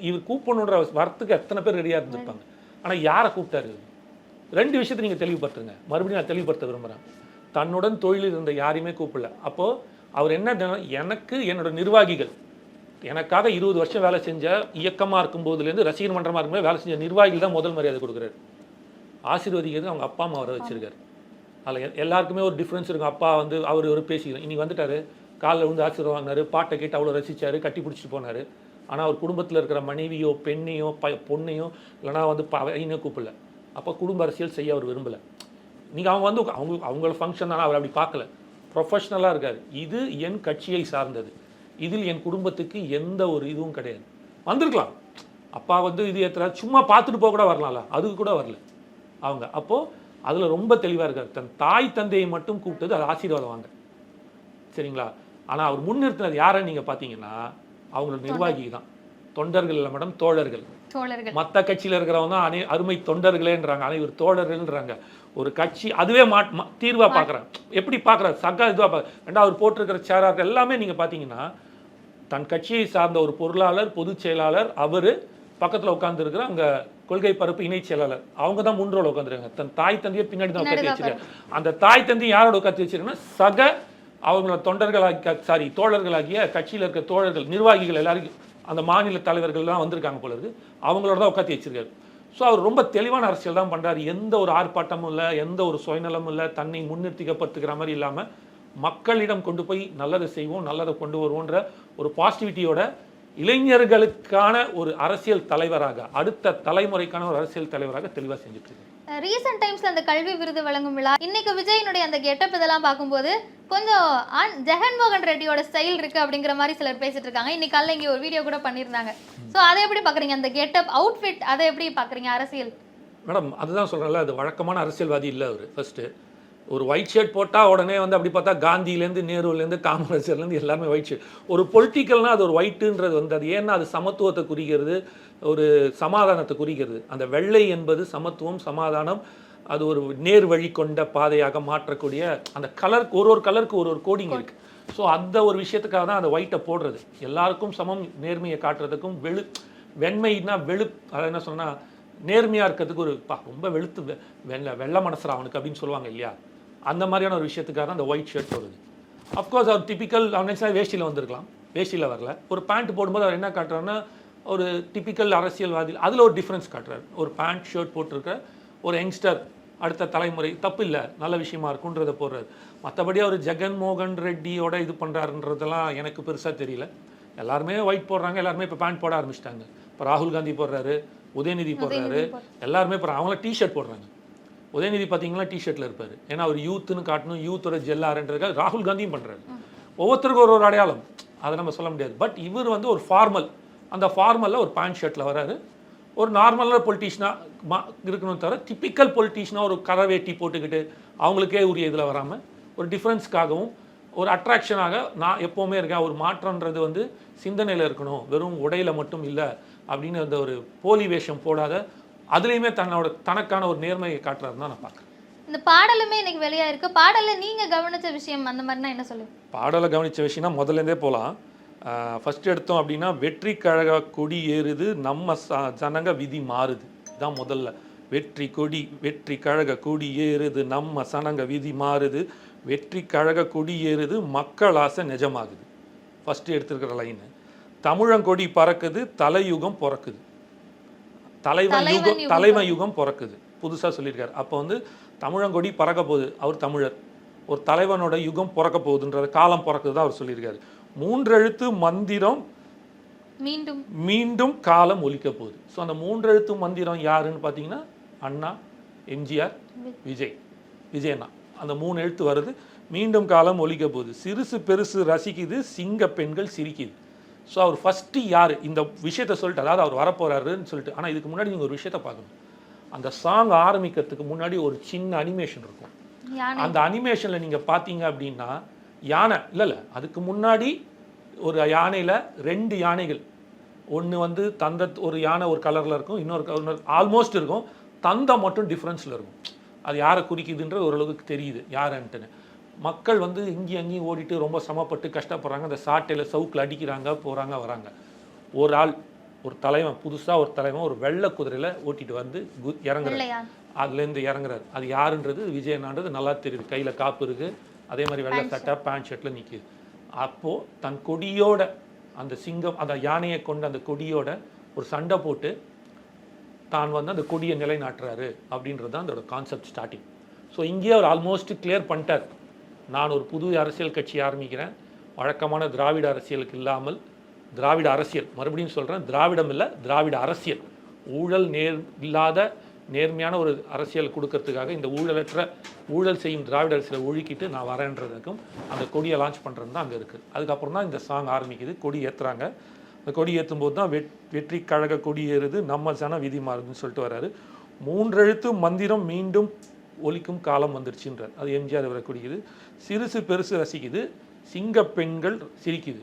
[SPEAKER 2] இவர் கூப்பிடணுன்ற வரத்துக்கு எத்தனை பேர் ரெடியாக இருந்திருப்பாங்க. ஆனால் யாரை கூப்பிட்டாரு? 2 விஷயத்தை நீங்கள் தெளிவுபடுத்துங்க. மறுபடியும் நான் தெளிவுபடுத்த விரும்புகிறேன். தன்னுடன் தொழிலில் இருந்த யாரையுமே கூப்பிடல. அப்போது அவர் என்ன, எனக்கு என்னோட நிர்வாகிகள், எனக்காக 20 வருஷம் வேலை செஞ்ச இயக்கமாக இருக்கும்போதுலேருந்து ரசிகர் மன்றமாக இருக்கும்போது வேலை செஞ்ச நிர்வாகிகள் தான் முதல் மரியாதை கொடுக்குறாரு. ஆசீர்வதிக்கிறது அவங்க அப்பா அம்மா வர வச்சிருக்காரு. அதில் எல்லாருக்குமே ஒரு டிஃப்ரென்ஸ் இருக்கும். அப்பா வந்து அவர் பேசிக்கிறோம் இன்னைக்கு வந்துட்டார், காலில் வந்து ஆசீர்வாதம் வாங்கினார், பாட்டை கேட்டு அவ்வளோ ரசித்தார், கட்டி பிடிச்சிட்டு போனார். ஆனால் அவர் குடும்பத்தில் இருக்கிற மனைவியோ பெண்ணையோ பொண்ணையோ இல்லைனா வந்து பையனையோ கூப்பிடல. அப்போ குடும்ப அரசியல் செய்ய அவர் விரும்பலை. நீங்கள் அவங்க வந்து அவங்கள ஃபங்க்ஷன் தானே, அவர் அப்படி பார்க்கல. ப்ரொஃபஷ்னலாக இருக்கார். இது என் கட்சியை சார்ந்தது, இதில் என் குடும்பத்துக்கு எந்த ஒரு இதுவும் கிடையாது. வந்திருக்கலாம், அப்பா வந்து இது ஏற்றுறாரு, சும்மா பார்த்துட்டு போக கூட வரலாம்ல, அதுக்கு கூட வரல அவங்க. அப்போது அதில் ரொம்ப தெளிவாக இருக்கார். தன் தாய் தந்தையை மட்டும் கூப்பிட்டது அது ஆசீர்வாதம் வாங்க, சரிங்களா? ஆனால் அவர் முன்னிறுத்தினது யாருன்னு நீங்கள் பார்த்தீங்கன்னா அவங்களோட நிர்வாகி தான். தொண்டர்கள் இல்லை மேடம், தோழர்கள். மற்ற கட்சியில் இருக்கிறவங்க தான் அருமை தொண்டர்களேன்றாங்க, ஆனால் இவர் தோழர்கள்ன்றாங்க. ஒரு கட்சி அதுவே தீர்வாக பார்க்குறாங்க. எப்படி பார்க்குறாரு? சக இதுவாக பார்க்க. ரெண்டாவது அவர் போட்டிருக்கிற சேரார்கள் எல்லாமே நீங்கள் பார்த்தீங்கன்னா தன் கட்சியை சார்ந்த ஒரு பொருளாளர், பொதுச் செயலாளர், அவர் பக்கத்தில் உட்காந்துருக்கிற அங்கே கொள்கை பரப்பு இணை செயலாளர், அவங்க தான் முன்றோட உட்காந்துருக்காங்க. தன் தாய் தந்தையை பின்னாடி தான் உட்காந்து வச்சிருக்காங்க. அந்த தாய் தந்தையை யாரோட உட்காந்து வச்சிருக்காங்கன்னா சக அவங்களோட தோழர்களாகிய கட்சியில் இருக்க தோழர்கள், நிர்வாகிகள் எல்லாருக்கும் அந்த மாநில தலைவர்கள்லாம் வந்திருக்காங்க போல இருக்கு, அவங்களோட தான் உட்காந்து வச்சிருக்காரு. ஸோ அவர் ரொம்ப தெளிவான அரசியல் தான் பண்ணுறாரு. எந்த ஒரு ஆர்ப்பாட்டமும் இல்லை, எந்த ஒரு சுயநலமும் இல்லை, தன்னை முன்னிறுத்திக்கப்படுத்துக்கிற மாதிரி இல்லாமல் மக்களிடம் கொண்டு போய் நல்லதை செய்வோம், நல்லதை கொண்டு வருவோன்ற ஒரு பாசிட்டிவிட்டியோட இளைஞர்களுக்கான ஒரு அரசியல் தலைவராக, அடுத்த தலைமுறைக்கான ஒரு அரசியல் தலைவராக தெளிவாக செஞ்சுட்டு இருக்கு.
[SPEAKER 1] ரீசெண்ட் டைம்ஸ்ல அந்த கல்வி விருது வழங்கும் விழா, இன்னைக்கு விஜயனுடைய அந்த கெட்டப் இதெல்லாம் பார்க்கும்போது கொஞ்சம் ஜெகன்மோகன் ரெட்டியோட ஸ்டைல் இருக்கு அப்படிங்கிற மாதிரி சிலர் பேசிட்டு இருக்காங்க. இன்னைக்கு காலைல இங்கே ஒரு வீடியோ கூட பண்ணியிருந்தாங்க. ஸோ அதை எப்படி பார்க்குறீங்க? அந்த கெட்டப், அவுட்ஃபிட், அதை எப்படி பார்க்குறீங்க? அரசியல்
[SPEAKER 2] மேடம் அதுதான் சொல்கிறேன்ல, அது வழக்கமான அரசியல்வாதி இல்லை அவர். ஃபர்ஸ்ட்டு ஒரு ஒயிட் ஷர்ட் போட்டால் உடனே வந்து அப்படி பார்த்தா காந்தியிலேருந்து நேருலேருந்து காமராஜர்லேருந்து எல்லாமே ஒயிட் ஷர்ட். ஒரு பொலிட்டிக்கல்னால் அது ஒரு ஒயிட்டுன்றது வந்து அது ஏன்னா அது சமத்துவத்தை குறிக்கிறது, ஒரு சமாதானத்தை குறிக்கிறது. அந்த வெள்ளை என்பது சமத்துவம், சமாதானம், அது ஒரு நேர் வழி கொண்ட பாதையாக மாற்றக்கூடிய அந்த கலருக்கு ஒரு கலருக்கு ஒரு கோடிங் இருக்குது. ஸோ அந்த ஒரு விஷயத்துக்காக தான் அந்த ஒயிட்டை போடுறது. எல்லாருக்கும் சமம், நேர்மையை காட்டுறதுக்கும் வெண்மைன்னா அதாவது என்ன சொன்னா நேர்மையாக இருக்கிறதுக்கு ஒரு ரொம்ப வெளுத்து வெள்ளை மனசுரா அவனுக்கு அப்படின்னு சொல்லுவாங்க இல்லையா, அந்த மாதிரியான ஒரு விஷயத்துக்காக தான் அந்த ஒயிட் ஷர்ட் வருது. அஃப்கோர்ஸ் அவர் டிப்பிக்கல் அவன் வேஷ்டியில் வந்திருக்கலாம், வேஷ்டியில் வரல. ஒரு பேண்ட் போடும்போது அவர் என்ன காட்டுறாருன்னா ஒரு டிப்பிக்கல் அரசியல்வாதி, அதில் ஒரு டிஃப்ரென்ஸ் காட்டுறாரு. ஒரு பேண்ட் ஷர்ட் போட்டிருக்க ஒரு யங்ஸ்டர், அடுத்த தலைமுறை, தப்பு இல்லை, நல்ல விஷயமா இருக்குன்றதை போடுறாரு. மற்றபடி அவர் ஜெகன்மோகன் ரெட்டியோட இது பண்ணுறாருன்றதெல்லாம் எனக்கு பெருசாக தெரியல. எல்லாருமே ஒயிட் போடுறாங்க, எல்லாருமே இப்போ பேண்ட் போட ஆரம்பிச்சிட்டாங்க. இப்போ ராகுல் காந்தி போடுறாரு, உதயநிதி போடுறாரு, எல்லாருமே போடுறாங்க. அவங்கள டிஷர்ட் போடுறாங்க. உதயநிதி பார்த்தீங்கன்னா டிஷர்ட்டில் இருப்பார், ஏன்னா அவர் யூத்துன்னு காட்டணும், யூத்தோட ஜெல்லாருன்றதுக்காக. ராகுல் காந்தியும் பண்ணுறாரு. ஒவ்வொருத்தருக்கும் ஒரு அடையாளம், அதை நம்ம சொல்ல முடியாது. பட் இவர் வந்து ஒரு ஃபார்மல், அந்த ஃபார்மலில் ஒரு பேண்ட் ஷர்ட்டில் வராரு. ஒரு நார்மலான பொலிட்டீஷனாக இருக்கணும் தவிர டிப்பிக்கல் பொலிட்டீஷனாக ஒரு கரை வேட்டி போட்டுக்கிட்டு அவங்களுக்கே உரிய இதில் வராமல் ஒரு டிஃப்ரென்ஸ்க்காகவும் ஒரு அட்ராக்ஷனாக நான் எப்போவுமே இருக்கேன். ஒரு மாற்றன்றது வந்து சிந்தனையில் இருக்கணும், வெறும் உடையில் மட்டும் இல்லை அப்படின்னு அந்த ஒரு போலி வேஷம் போடாத, அதுலேயுமே தனக்கான ஒரு நேர்மையை காட்டுறாருன்னு தான் நான் பார்க்குறேன்.
[SPEAKER 1] இந்த பாடலுமே இன்னைக்கு வெளியாக இருக்கு. பாடலில் நீங்கள் கவனித்த விஷயம் அந்த மாதிரினா என்ன சொல்லுங்கள்?
[SPEAKER 2] பாடலை கவனித்த விஷயம்னா முதல்லேருந்தே போகலாம். ஃபஸ்ட்டு எடுத்தோம் அப்படின்னா வெற்றி கழக கொடி ஏறுது நம்ம ஜனங்க விதி மாறுது தான் முதல்ல. வெற்றி கழக கொடி ஏறுது நம்ம சனங்க விதி மாறுது, வெற்றி கழக கொடி ஏறுது மக்கள் ஆசை நிஜமாகுது. First எடுத்துருக்கிற line. தமிழங்கொடி பறக்குது தலையுகம் பிறக்குது, தலைவன் யுகம் பிறக்குது, புதுசாக சொல்லியிருக்காரு. அப்போ வந்து தமிழங்கொடி பறக்க போகுது, அவர் தமிழர், ஒரு தலைவனோட யுகம் பிறக்க போகுதுன்றது, காலம் பிறக்குது தான் அவர் சொல்லியிருக்காரு. 3 எழுத்து மந்திரம் மீண்டும் காலம் ஒலிக்க போகுது. ஸோ அந்த 3 எழுத்து மந்திரம் யாருன்னு பார்த்தீங்கன்னா அண்ணா, எம்ஜிஆர், விஜயண்ணா, அந்த 3 எழுத்து வருது. மீண்டும் காலம் ஒலிக்க போகுது, சிறுசு பெருசு ரசிக்குது, சிங்க பெண்கள் சிரிக்குது. ஸோ அவர் ஃபஸ்ட்டு யார் இந்த விஷயத்த சொல்லிட்டு, அதாவது அவர் வரப்போறாருன்னு சொல்லிட்டு. ஆனால் இதுக்கு முன்னாடி நீங்கள் ஒரு விஷயத்த பார்க்கணும். அந்த சாங் ஆரம்பிக்கிறதுக்கு முன்னாடி ஒரு சின்ன அனிமேஷன் இருக்கும். அந்த அனிமேஷனில் நீங்கள் பார்த்தீங்க அப்படின்னா யானை இல்லை, அதுக்கு முன்னாடி ஒரு யானையில் 2 யானைகள், ஒன்று வந்து ஒரு யானை ஒரு கலரில் இருக்கும், இன்னொரு ஆல்மோஸ்ட் இருக்கும், தந்தம் மட்டும் டிஃப்ரென்ஸில் இருக்கும். அது யாரை குறிக்குதுன்றது ஓரளவுக்கு தெரியுது யாருன்ட்டுன்னு. மக்கள் வந்து இங்கேயும் அங்கேயும் ஓடிட்டு ரொம்ப சிரமப்பட்டு கஷ்டப்படுறாங்க. அந்த சாட்டையில் சவுக்கில் அடிக்கிறாங்க, போகிறாங்க வராங்க. ஒரு ஆள், ஒரு தலைவன், புதுசாக ஒரு தலைவன் ஒரு வெள்ளை குதிரையில் ஓட்டிட்டு வந்து இறங்குறாரு. அதுலேருந்து இறங்குறாரு. அது யாருன்றது விஜயண்ணான்றது நல்லா தெரியுது. கையில் காப்பு இருக்குது, அதே மாதிரி வெள்ளை சட்டை பேண்ட் ஷர்ட்டில் நிற்கிது. அப்போது தன் கொடியோட அந்த சிங்கம், அந்த யானையை கொண்டு அந்த கொடியோட ஒரு சண்டை போட்டு தான் வந்து அந்த கொடியை நிலைநாட்டுறாரு அப்படின்றது தான் அதோட கான்செப்ட் ஸ்டார்டிங். ஸோ இங்கேயே அவர் ஆல்மோஸ்ட் கிளியர் பண்ணிட்டார். நான் ஒரு புது அரசியல் கட்சி ஆரம்பிக்கிறேன், வழக்கமான திராவிட அரசியலுக்கு இல்லாமல், திராவிட அரசியல் மறுபடியும் சொல்கிறேன், திராவிடம் இல்லை திராவிட அரசியல், ஊழல் இல்லாத நேர்மையான ஒரு அரசியல் கொடுக்கறதுக்காக இந்த ஊழல் செய்யும் திராவிட அரசியலை ஒழுக்கிட்டு நான் வரேன்றதுக்கும் அந்த கொடியை லான்ச் பண்ணுறது தான் அங்கே இருக்குது. அதுக்கப்புறம் தான் இந்த சாங் ஆரம்பிக்குது. கொடி ஏற்றுறாங்க. அந்த கொடி ஏற்றும் போது தான் வெற்றி கழக கொடி ஏறுது நம்ம ஜன விதி மாறுதுன்னு சொல்லிட்டு வர்றாரு. 3 எழுத்து மந்திரம் மீண்டும் ஒலிக்கும் காலம் வந்துருச்சுன்றார். அது எம்ஜிஆர் வரை குடிக்குது. சிறுசு பெருசு ரசிக்குது, சிங்க பெண்கள் சிரிக்குது.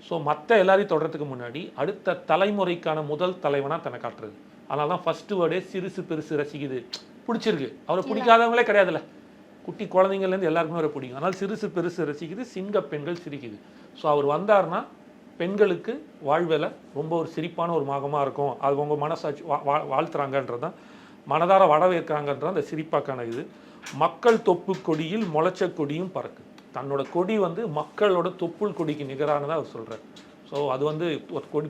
[SPEAKER 2] ஸோ மற்ற எல்லாரையும் தொடர்றதுக்கு முன்னாடி அடுத்த தலைமுறைக்கான முதல் தலைவனாக தன்னை காட்டுறது. அதனால தான் ஃபஸ்ட்டு வேர்டே சிறுசு பெருசு ரசிக்குது. பிடிச்சிருக்கு, அவரை பிடிக்காதவங்களே கிடையாதுல்ல, குட்டி குழந்தைங்கள்லேருந்து எல்லாருக்குமே அவரை பிடிக்கும். அதனால் சிறுசு பெருசு ரசிக்குது, சிங்க பெண்கள் சிரிக்குது. ஸோ அவர் வந்தார்னா பெண்களுக்கு வாழ்வில் ரொம்ப ஒரு சிரிப்பான ஒரு மாகமாக இருக்கும். அது உங்கள் மனசாட்சி வாழ்த்துறாங்கன்றது தான், மனதார வரவேற்கிறாங்கன்றது அந்த சிரிப்பாக்கான இது. மக்கள் தொப்பு கொடியில் முளைச்ச கொடியும் பறக்கு. தன்னோட கொடி வந்து மக்களோட தொப்புள் கொடிக்கு நிகரானதாக அவர் சொல்கிறார். ஸோ அது வந்து ஒரு கொடி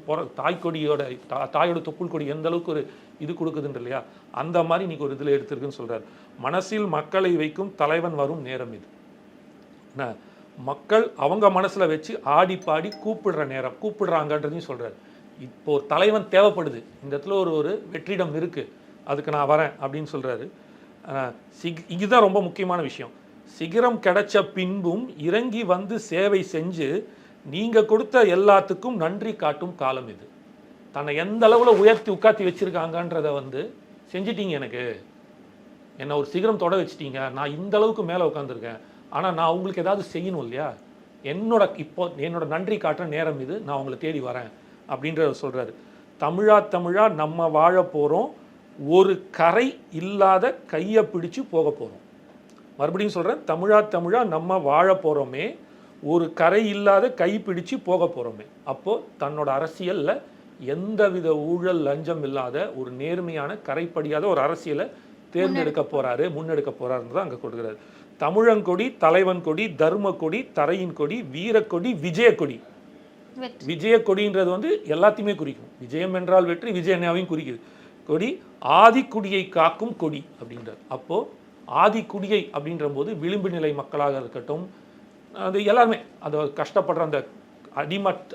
[SPEAKER 2] தாயோட தொப்புள் கொடி எந்த அளவுக்கு ஒரு இது கொடுக்குதுன்ற இல்லையா, அந்த மாதிரி இன்றைக்கி ஒரு இதில் எடுத்திருக்குன்னு சொல்கிறார். மனசில் மக்களை வைக்கும் தலைவன் வரும் நேரம் இது. என்ன மக்கள் அவங்க மனசில் வச்சு ஆடி பாடி கூப்பிடுற நேரம், கூப்பிடுறாங்கன்றதையும் சொல்கிறார். இப்போ ஒரு தலைவன் தேவைப்படுது, இந்த இடத்துல ஒரு வெற்றிடம் இருக்குது, அதுக்கு நான் வரேன் அப்படின்னு சொல்கிறாரு. இதுதான் ரொம்ப முக்கியமான விஷயம். சிகரம் கிடைச்ச பின்பும் இறங்கி வந்து சேவை செஞ்சு நீங்கள் கொடுத்த எல்லாத்துக்கும் நன்றி காட்டும் காலம் இது. தன்னை எந்த அளவில் உயர்த்தி உட்காத்தி வச்சுருக்காங்கன்றதை வந்து செஞ்சிட்டீங்க, எனக்கு என்னை ஒரு சிகரம் தொட வச்சுட்டீங்க, நான் இந்த அளவுக்கு மேலே உட்காந்துருக்கேன், ஆனால் நான் உங்களுக்கு ஏதாவது செய்யணும் இல்லையா, என்னோட நன்றி காட்டுற நேரம் இது, நான் உங்களை தேடி வரேன் அப்படின்றத சொல்கிறாரு. தமிழா நம்ம வாழ போகிறோம், ஒரு கரை இல்லாத கையை பிடிச்சு போக போகிறோம். மறுபடியும் சொல்கிறேன், தமிழா நம்ம வாழ போகிறோமே, ஒரு கரை இல்லாத கை பிடிச்சு போக போகிறோமே. அப்போது தன்னோட அரசியலில் எந்தவித ஊழல் லஞ்சம் இல்லாத ஒரு நேர்மையான கரைப்படியாத ஒரு அரசியலை முன்னெடுக்க போறாருன்னு தான் அங்கே கொடுக்குறாரு. தமிழங்கொடி, தலைவன் கொடி, தர்ம கொடி, தரையின் கொடி, வீரக்கொடி, விஜயக்கொடி. விஜயக்கொடின்றது வந்து எல்லாத்தையுமே குறிக்கும். விஜயம் என்றால் வெற்றி, விஜயனையாவையும் குறிக்குது. கொடி ஆதிக்குடியை காக்கும் கொடி அப்படின்றார். அப்போ ஆதிக்குடியை அப்படின்ற போது விளிம்பு நிலை மக்களாக இருக்கட்டும், அது எல்லாருமே அது கஷ்டப்படுற அந்த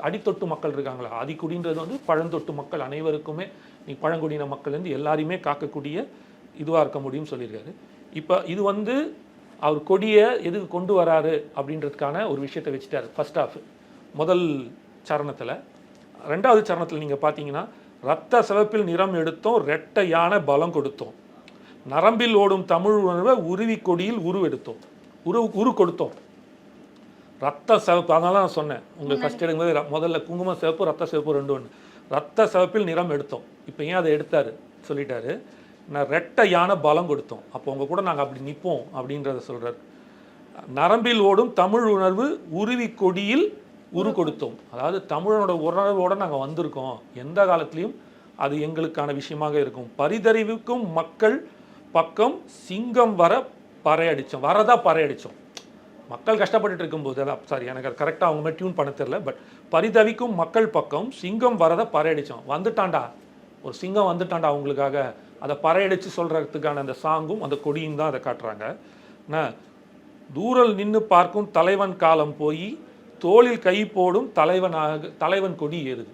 [SPEAKER 2] அடித்தொட்டு மக்கள் இருக்காங்களா, ஆதிக்குடின்றது வந்து பழந்தொட்டு மக்கள் அனைவருக்குமே, நீ பழங்குடியின மக்கள்லேருந்து எல்லாரையுமே காக்கக்கூடிய இதுவாக இருக்க முடியும்னு சொல்லியிருக்காரு. இப்போ இது வந்து அவர் கொடியை எதுக்கு கொண்டு வராரு அப்படின்றதுக்கான ஒரு விஷயத்தை வச்சுட்டார் ஃபர்ஸ்ட் ஆஃப் முதல் சரணத்தில். ரெண்டாவது சரணத்தில் நீங்கள் பார்த்தீங்கன்னா, ரத்த சிவப்பில் நிறம் எடுத்தோம், ரெட்டையான பலம் கொடுத்தோம், நரம்பில் ஓடும் தமிழ் உணர்வை உருவி கொடியில் உருவெடுத்தோம், உரு கொடுத்தோம். ரத்த சிவப்பு, அதனால நான் சொன்னேன் உங்களுக்கு ஃபஸ்ட் எடுக்கும்போது முதல்ல குங்கும சிவப்பு ரத்த சிவப்பு ரெண்டு ஒன்று. ரத்த சிவப்பில் நிறம் எடுத்தோம், இப்போ ஏன் அதை எடுத்தாரு சொல்லிட்டாரு. நான் ரெட்டையான பலம் கொடுத்தோம், அப்போ உங்கள் கூட நாங்கள் அப்படி நிற்போம் அப்படின்றத சொல்கிறார். நரம்பில் ஓடும் தமிழ் உணர்வு உருவி கொடியில் உரு கொடுத்தோம், அதாவது தமிழனோட உணர்வோடு நாங்கள் வந்திருக்கோம், எந்த காலத்துலேயும் அது எங்களுக்கான விஷயமாக இருக்கும். பரிதறிவுக்கும் மக்கள் பக்கம் சிங்கம் வர பறையடித்தோம், வரதா பறையடித்தோம். மக்கள் கஷ்டப்பட்டுட்டு இருக்கும்போது, அதான் சாரி எனக்கு அது கரெக்டாக அவங்க மாதிரி டியூன் பண்ண தெரில, பட் பரிதவிக்கும் மக்கள் பக்கம் சிங்கம் வரதை பறையடித்தோம். வந்துட்டாண்டா, ஒரு சிங்கம் வந்துட்டாண்டா அவங்களுக்காக, அதை பறையடித்து சொல்கிறதுக்கான அந்த சாங்கும் அந்த கொடியும் தான் அதை காட்டுறாங்க. தூரல் நின்று பார்க்கும் தலைவன் காலம் போய் தோளில் கை போடும் தலைவன் கொடி ஏறுது.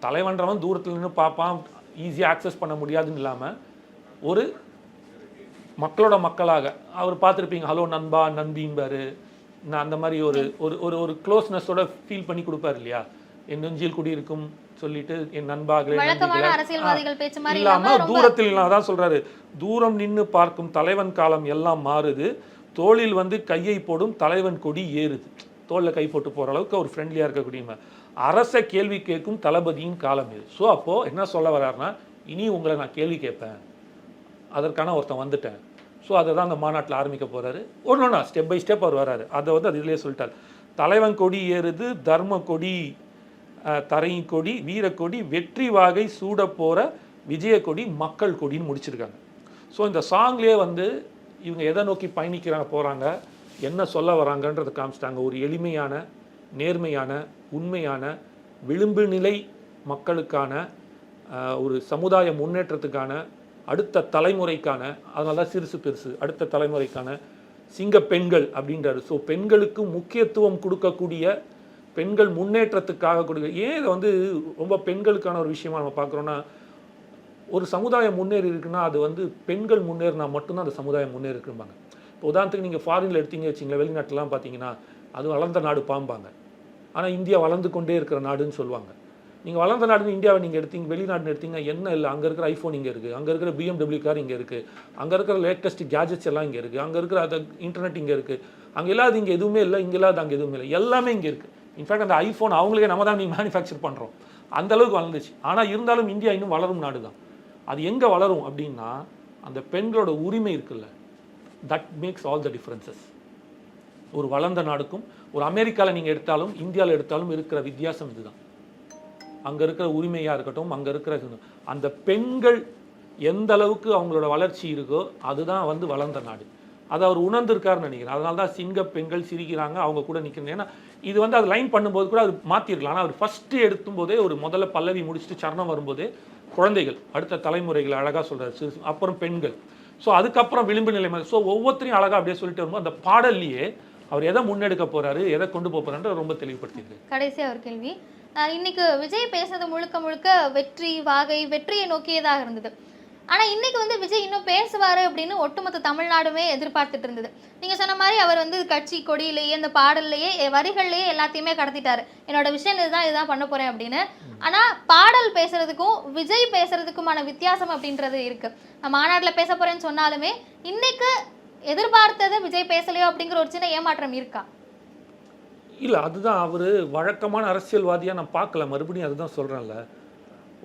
[SPEAKER 2] தலைவன்றவன் தூரத்தில் நின்று பார்ப்பான், ஈஸியாக ஆக்சஸ் பண்ண முடியாதுன்னு இல்லாமல் ஒரு மக்களோட மக்களாக அவர் பார்த்துருப்பீங்க, ஹலோ நண்பா நண்பிம்பார், நான் அந்த மாதிரி ஒரு ஒரு ஒரு க்ளோஸ்னஸோட ஃபீல் பண்ணி கொடுப்பார் இல்லையா. என் நெஞ்சில் குடியிருக்கும் சொல்லிட்டு என் நண்பாக இல்லாமல் தூரத்தில் தான் சொல்கிறாரு. தூரம் நின்று பார்க்கும் தலைவன் காலம் எல்லாம் மாறுது, தோளில் வந்து கையை போடும் தலைவன் கொடி ஏறுது. தோளில் கை போட்டு போகிற அளவுக்கு அவர் ஃப்ரெண்ட்லியாக இருக்கக்கூடிய அரச கேள்வி கேட்கும் தளபதியின் காலம் இது. ஸோ அப்போது என்ன சொல்ல வர்றாருன்னா, இனி உங்களை நான் கேள்வி கேட்பேன், அதற்கான ஒருத்தன் வந்துட்டேன். ஸோ அதை தான் அந்த மாநாட்டில் ஆரம்பிக்க போகிறாரு. ஒன்றுனா ஸ்டெப் பை ஸ்டெப் அவர் வராரு. அதை வந்து அது இதிலே சொல்லிட்டார். தலைவன் கொடி ஏறுது, தர்ம கொடி, தரையின் கொடி, வீரக்கொடி, வெற்றி வாகை சூட போகிற விஜயக்கொடி, மக்கள் கொடின்னு முடிச்சிருக்காங்க. ஸோ இந்த சாங்லேயே வந்து இவங்க எதை நோக்கி போகிறாங்க, என்ன சொல்ல வராங்கன்றதை காமிச்சிட்டாங்க. ஒரு எளிமையான, நேர்மையான, உண்மையான, விளிம்பு நிலை மக்களுக்கான, ஒரு சமுதாய முன்னேற்றத்துக்கான, அடுத்த தலைமுறைக்கான, அதனால தான் சிறுசு பெருசு, அடுத்த தலைமுறைக்கான சிங்க பெண்கள் அப்படின்றாரு. ஸோ பெண்களுக்கு முக்கியத்துவம் கொடுக்கக்கூடிய, பெண்கள் முன்னேற்றத்துக்காக கொடுக்க, ஏன் இதை வந்து ரொம்ப பெண்களுக்கான ஒரு விஷயமா நம்ம பார்க்குறோன்னா, ஒரு சமுதாயம் முன்னேறி இருக்குன்னா அது வந்து பெண்கள் முன்னேறினா மட்டும்தான் அந்த சமுதாயம் முன்னேறி இருக்கும்பாங்க. இப்போ உதாரணத்துக்கு நீங்கள் ஃபாரினில் எடுத்தீங்க வச்சிங்களேன், வெளிநாட்டிலாம் பார்த்தீங்கன்னா அது வளர்ந்த நாடு பாம்பாங்க, ஆனால் இந்தியா வளர்ந்து கொண்டே இருக்கிற நாடுன்னு சொல்லுவாங்க. நீங்கள் வளர்ந்த நாடுன்னு இந்தியாவை நீங்கள் எடுத்தீங்க, வெளிநாடுன்னு எடுத்தீங்க, என்ன இல்லை, அங்கே இருக்கிற ஐஃபோன் இங்கே இருக்குது, அங்கே இருக்கிற BMW கார் இங்கே இருக்குது, அங்கே இருக்கிற லேட்டஸ்ட் கேஜெட்ஸ் எல்லாம் இங்கே இருக்குது, அங்கே இருக்கிற அது இன்டர்நெட் இங்கே இருக்குது, அங்கே இல்லாத இங்கே எதுவுமே இல்லை, இங்கே இல்லாத அங்கே எதுவுமே இல்லை, எல்லாமே இங்கே இருக்குது. இன்ஃபேக்ட் அந்த ஐஃபோன் அவங்களுக்கே நம்ம தான் மேனுஃபேக்சர் பண்ணுறோம், அந்தளவுக்கு வளர்ந்துச்சு. ஆனால் இருந்தாலும் இந்தியா இன்னும் வளரும் நாடு தான். அது எங்கே வளரும் அப்படின்னா, அந்த பெண்களோட உரிமை இருக்குல்ல, that makes all the differences. ஒரு வளர்ந்த நாடுக்கும், ஒரு அமெரிக்காவில் நீங்கள் எடுத்தாலும் இந்தியாவில் எடுத்தாலும் இருக்கிற வித்தியாசம் இதுதான். அங்கே இருக்கிற உரிமையாக இருக்கட்டும், அங்கே இருக்கிற அந்த பெண்கள் எந்த அளவுக்கு அவங்களோட வளர்ச்சி இருக்கோ அதுதான் வந்து வளர்ந்த நாடு. அதை அவர் உணர்ந்திருக்காருன்னு நினைக்கிறேன். அதனால தான் சிங்க பெண்கள் சிரிக்கிறாங்க, அவங்க கூட நிற்கிறது. ஏன்னா இது வந்து அது லைன் பண்ணும்போது கூட அது மாற்றிருக்கலாம். ஆனால் அவர் ஃபஸ்ட்டு எடுத்தும் போதே, ஒரு முதல்ல பல்லவி முடிச்சுட்டு சரணம் வரும்போதே குழந்தைகள், அடுத்த தலைமுறைகள் அழகாக சொல்கிறார், அப்புறம் பெண்கள், ஸோ அதுக்கப்புறம் விளிம்பு நிலை மாதிரி. ஸோ ஒவ்வொருத்தரையும் அழகாக அப்படியே சொல்லிட்டு வரும்போது அந்த பாடல்லையே அவர் எதை முன்னெடுக்க போகிறாரு, எதை கொண்டு போகிறாரு ரொம்ப தெளிவுபடுத்தியிருக்கு.
[SPEAKER 1] கடைசியாக ஒரு கேள்வி, இன்னைக்கு விஜய் பேசுறது முழுக்க முழுக்க வெற்றி வாகை, வெற்றியை நோக்கியதாக இருந்தது. ஆனால் இன்னைக்கு வந்து விஜய் இன்னும் பேசுவார் அப்படின்னு ஒட்டுமொத்த தமிழ்நாடுமே எதிர்பார்த்துட்டு இருந்தது. நீங்கள் சொன்ன மாதிரி அவர் வந்து கட்சி கொடியிலேயே, இந்த பாடல்லையே, வரிகள்லேயே எல்லாத்தையுமே கடத்திட்டாரு, என்னோட விஷயம் இதுதான் பண்ண போகிறேன் அப்படின்னு. ஆனால் பாடல் பேசுறதுக்கும் விஜய் பேசுறதுக்குமான வித்தியாசம் அப்படின்றது இருக்கு. நான் மாநாட்டில் பேச போகிறேன்னு சொன்னாலுமே இன்னைக்கு எதிர்பார்த்தது விஜய் பேசலையோ அப்படிங்கிற ஒரு சின்ன ஏமாற்றம் இருக்கா?
[SPEAKER 2] இல்லை, அதுதான் அவர் வழக்கமான அரசியல்வாதியாக நான் பார்க்கல. மறுபடியும் அதுதான் சொல்கிறேன்ல,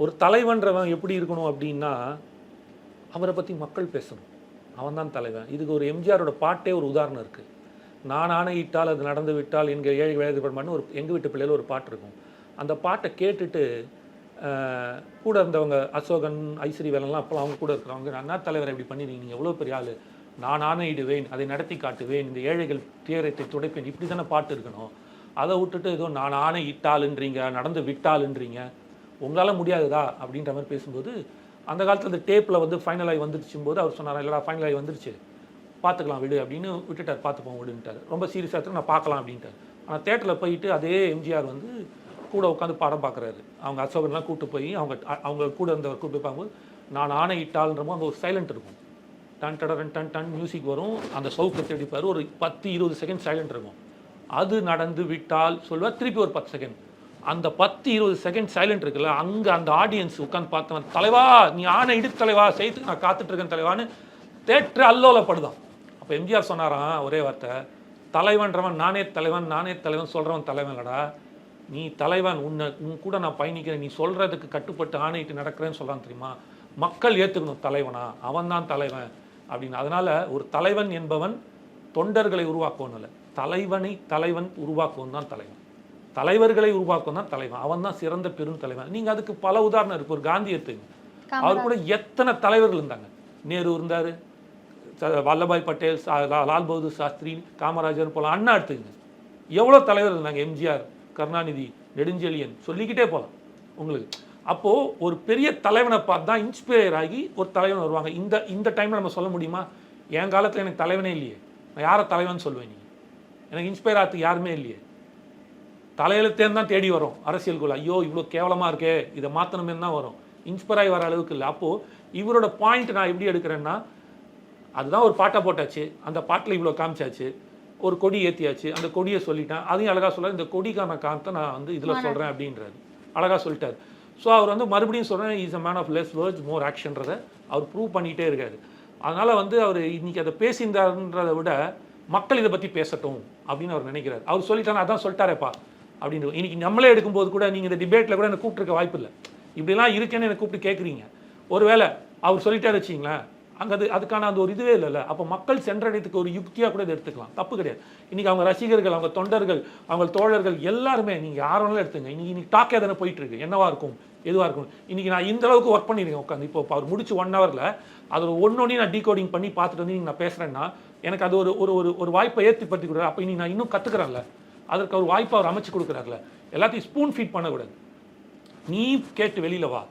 [SPEAKER 2] ஒரு தலைவன்றவன் எப்படி இருக்கணும் அப்படின்னா, அவரை பற்றி மக்கள் பேசணும், அவன் தான் தலைவன். இதுக்கு ஒரு எம்ஜிஆரோட பாட்டே ஒரு உதாரணம் இருக்குது. நான் ஆணையிட்டால் அது நடந்து விட்டால் எங்கள் ஏழை வயது படமான்னு ஒரு எங்கள் வீட்டு பிள்ளையில் ஒரு பாட்டு இருக்கும். அந்த பாட்டை கேட்டுட்டு கூட இருந்தவங்க அசோகன் ஐஸ்வரிவேலெல்லாம் அப்போ அவங்க கூட இருக்கிறவங்க அண்ணா தலைவர் இப்படி பண்ணிடுறீங்க, நீங்கள் எவ்வளோ பெரிய ஆள், நான் ஆணையிடுவேன், அதை நடத்தி காட்டுவேன், இந்த ஏழைகள் துயரத்தை துடைப்பேன், இப்படி தானே பாட்டு இருக்கணும். அதை விட்டுட்டு ஏதோ நான் ஆணை இட்டாளுன்றீங்க, நடந்து விட்டாளுன்றீங்க, உங்களால் முடியாதுதா அப்படின்ற மாதிரி பேசும்போது, அந்த காலத்தில் இந்த டேப்பில் வந்து ஃபைனல் ஆகி வந்துருச்சும் போது அவர் சொன்னார், இல்லைடா ஃபைனல் ஆகி வந்துருச்சு, பார்த்துக்கலாம் விடு அப்படின்னு விட்டுட்டார், பார்த்துப்போம் விடுன்ட்டார். ரொம்ப சீரியஸாக இருக்கு, நான் பார்க்கலாம் அப்படின்ட்டார். ஆனால் தேட்டரில் போயிட்டு அதே எம்ஜிஆர் வந்து கூட உட்காந்து படம் பார்க்குறாரு. அவங்க அசோகன்லாம் கூப்பிட்டு போய் அவங்க கூட இருந்தவர் கூப்பிட்டு போய் பார்க்கும்போது நான் ஆணை இட்டாள்ன்றமோ அந்த ஒரு சைலண்ட் இருக்கும். Done done done done music வரும், அந்த சவுக்கை தேடிப்பார், ஒரு 10-20 செகண்ட் சைலண்ட் இருக்கும். அது நடந்து விட்டால் சொல்லுவார், திருப்பி ஒரு 10 செகண்ட். அந்த 10-20 செகண்ட் சைலண்ட் இருக்குல்ல, அங்கே அந்த ஆடியன்ஸ் உட்காந்து பார்த்தவன், தலைவா நீ ஆணை இடு தலைவா, செய்து நான் காத்துட்ருக்கேன் தலைவான்னு தேட்டரு அல்லோலப்படுதான். அப்போ எம்ஜிஆர் சொன்னாராம் ஒரே வார்த்தை, தலைவன்றவன் நானே தலைவன் சொல்கிறவன் தலைவன் இல்லடா, நீ தலைவன், உன் கூட நான் பயணிக்கிறேன், நீ சொல்கிறதுக்கு கட்டுப்பட்டு ஆணையிட்டு நடக்கிறேன்னு சொல்கிறான் தெரியுமா, மக்கள் ஏற்றுக்கணும் தலைவனா, அவன் தான் தலைவன் அப்படின்னு. அதனால் ஒரு தலைவன் என்பவன் தொண்டர்களை உருவாக்குவன் இல்லை, தலைவன் உருவாக்குவன் தான் தலைவன், தலைவர்களை உருவாக்குவன் தான் தலைவன், அவன் தான் சிறந்த பெரும் தலைவன். நீங்கள் அதுக்கு பல உதாரணம் இருக்குது. ஒரு காந்தி எடுத்துங்க, அவர் கூட எத்தனை தலைவர்கள் இருந்தாங்க. நேரு இருந்தார், வல்லபாய் பட்டேல், லால் பகதூர் சாஸ்திரி, காமராஜர் போல. அண்ணா எடுத்துக்கங்க, எவ்வளோ தலைவர் இருந்தாங்க, எம்ஜிஆர், கருணாநிதி, நெடுஞ்செழியன், சொல்லிக்கிட்டே போகலாம் உங்களுக்கு. அப்போது ஒரு பெரிய தலைவனை பார்த்து தான் இன்ஸ்பயர் ஆகி ஒரு தலைவன் வருவாங்க. இந்த டைமில் நம்ம சொல்ல முடியுமா, என் காலத்தில் எனக்கு தலைவனே இல்லையே, நான் யாரை தலைவன் சொல்லுவேன், நீங்கள் எனக்கு இன்ஸ்பயர் ஆகிறதுக்கு யாருமே இல்லையே, தலையெழுத்தேன்னு தான் தேடி வரும் அரசியலுக்குள்ள, ஐயோ இவ்வளோ கேவலமாக இருக்கே இதை மாற்றணுமே தான் வரும், இன்ஸ்பயர் ஆகி வர அளவுக்கு இல்லை. அப்போது இவரோட பாயிண்ட் நான் எப்படி எடுக்கிறேன்னா, அதுதான் ஒரு பாட்டை போட்டாச்சு, அந்த பாட்டில் இவ்வளோ காமிச்சாச்சு, ஒரு கொடி ஏற்றியாச்சு, அந்த கொடியை சொல்லிட்டேன், அதையும் அழகாக சொல்ல, இந்த கொடிக்கான காரணத்தை நான் வந்து இதில் சொல்கிறேன் அப்படின்றாரு, அழகாக சொல்லிட்டார். ஸோ அவர் வந்து மறுபடியும் சொல்கிறேன், is a man of less words more ஆக்ஷன்றதை அவர் ப்ரூவ் பண்ணிகிட்டே இருக்காரு. அதனால் வந்து அவர் இன்றைக்கி அதை பேசியிருந்தாருன்றதை விட மக்கள் இதை பற்றி பேசட்டும் அப்படின்னு அவர் நினைக்கிறார். அவர் சொல்லிட்டாரு, அதான் சொல்லிட்டாரேப்பா அப்படின்னு. இன்றைக்கி நம்மளே எடுக்கும்போது கூட நீங்கள் இந்த டிபேட்டில் கூட எனக்கு கூப்பிட்டுருக்க வாய்ப்பு இல்லை, இப்படிலாம் இருக்கேன்னு எனக்கு கூப்பிட்டு கேட்குறீங்க. ஒருவேளை அவர் சொல்லிட்டாரு வச்சிங்களேன், அங்கே அதுக்கான அந்த ஒரு இதுவே இல்லைல்ல. அப்போ மக்கள் சென்றடையத்துக்கு ஒரு யுக்தியாக கூட இதை எடுத்துக்கலாம், தப்பு கிடையாது. இன்றைக்கி அவங்க ரசிகர்கள், அவங்க தொண்டர்கள், அவங்க தோழர்கள் எல்லாருமே, நீங்கள் யாரும் எடுத்துங்க, இன்றைக்கி டாக்கே தானே போயிட்டுருக்கு, என்னவா இருக்கும் எதுவாக இருக்கும். இன்றைக்கி நான் இந்த அளவுக்கு ஒர்க் பண்ணியிருக்கேன் உட்காந்து. இப்போ அவர் முடிச்சு 1 ஹவரில் அது ஒன்னொன்னே நான் டீகோடிங் பண்ணி பார்த்துட்டு வந்து நான் பேசுகிறேன்னா எனக்கு அது ஒரு வாய்ப்பை ஏற்படுத்தி கொடுக்குறாரு. அப்போ இனி நான் இன்னும் கற்றுக்குறேன்ல, அதற்கு ஒரு வாய்ப்பை அவர் அமைச்சு கொடுக்குறாருல. எல்லாத்தையும் ஸ்பூன் ஃபீட் பண்ணக்கூடாது, நீ கேட்டு வெளியில் வா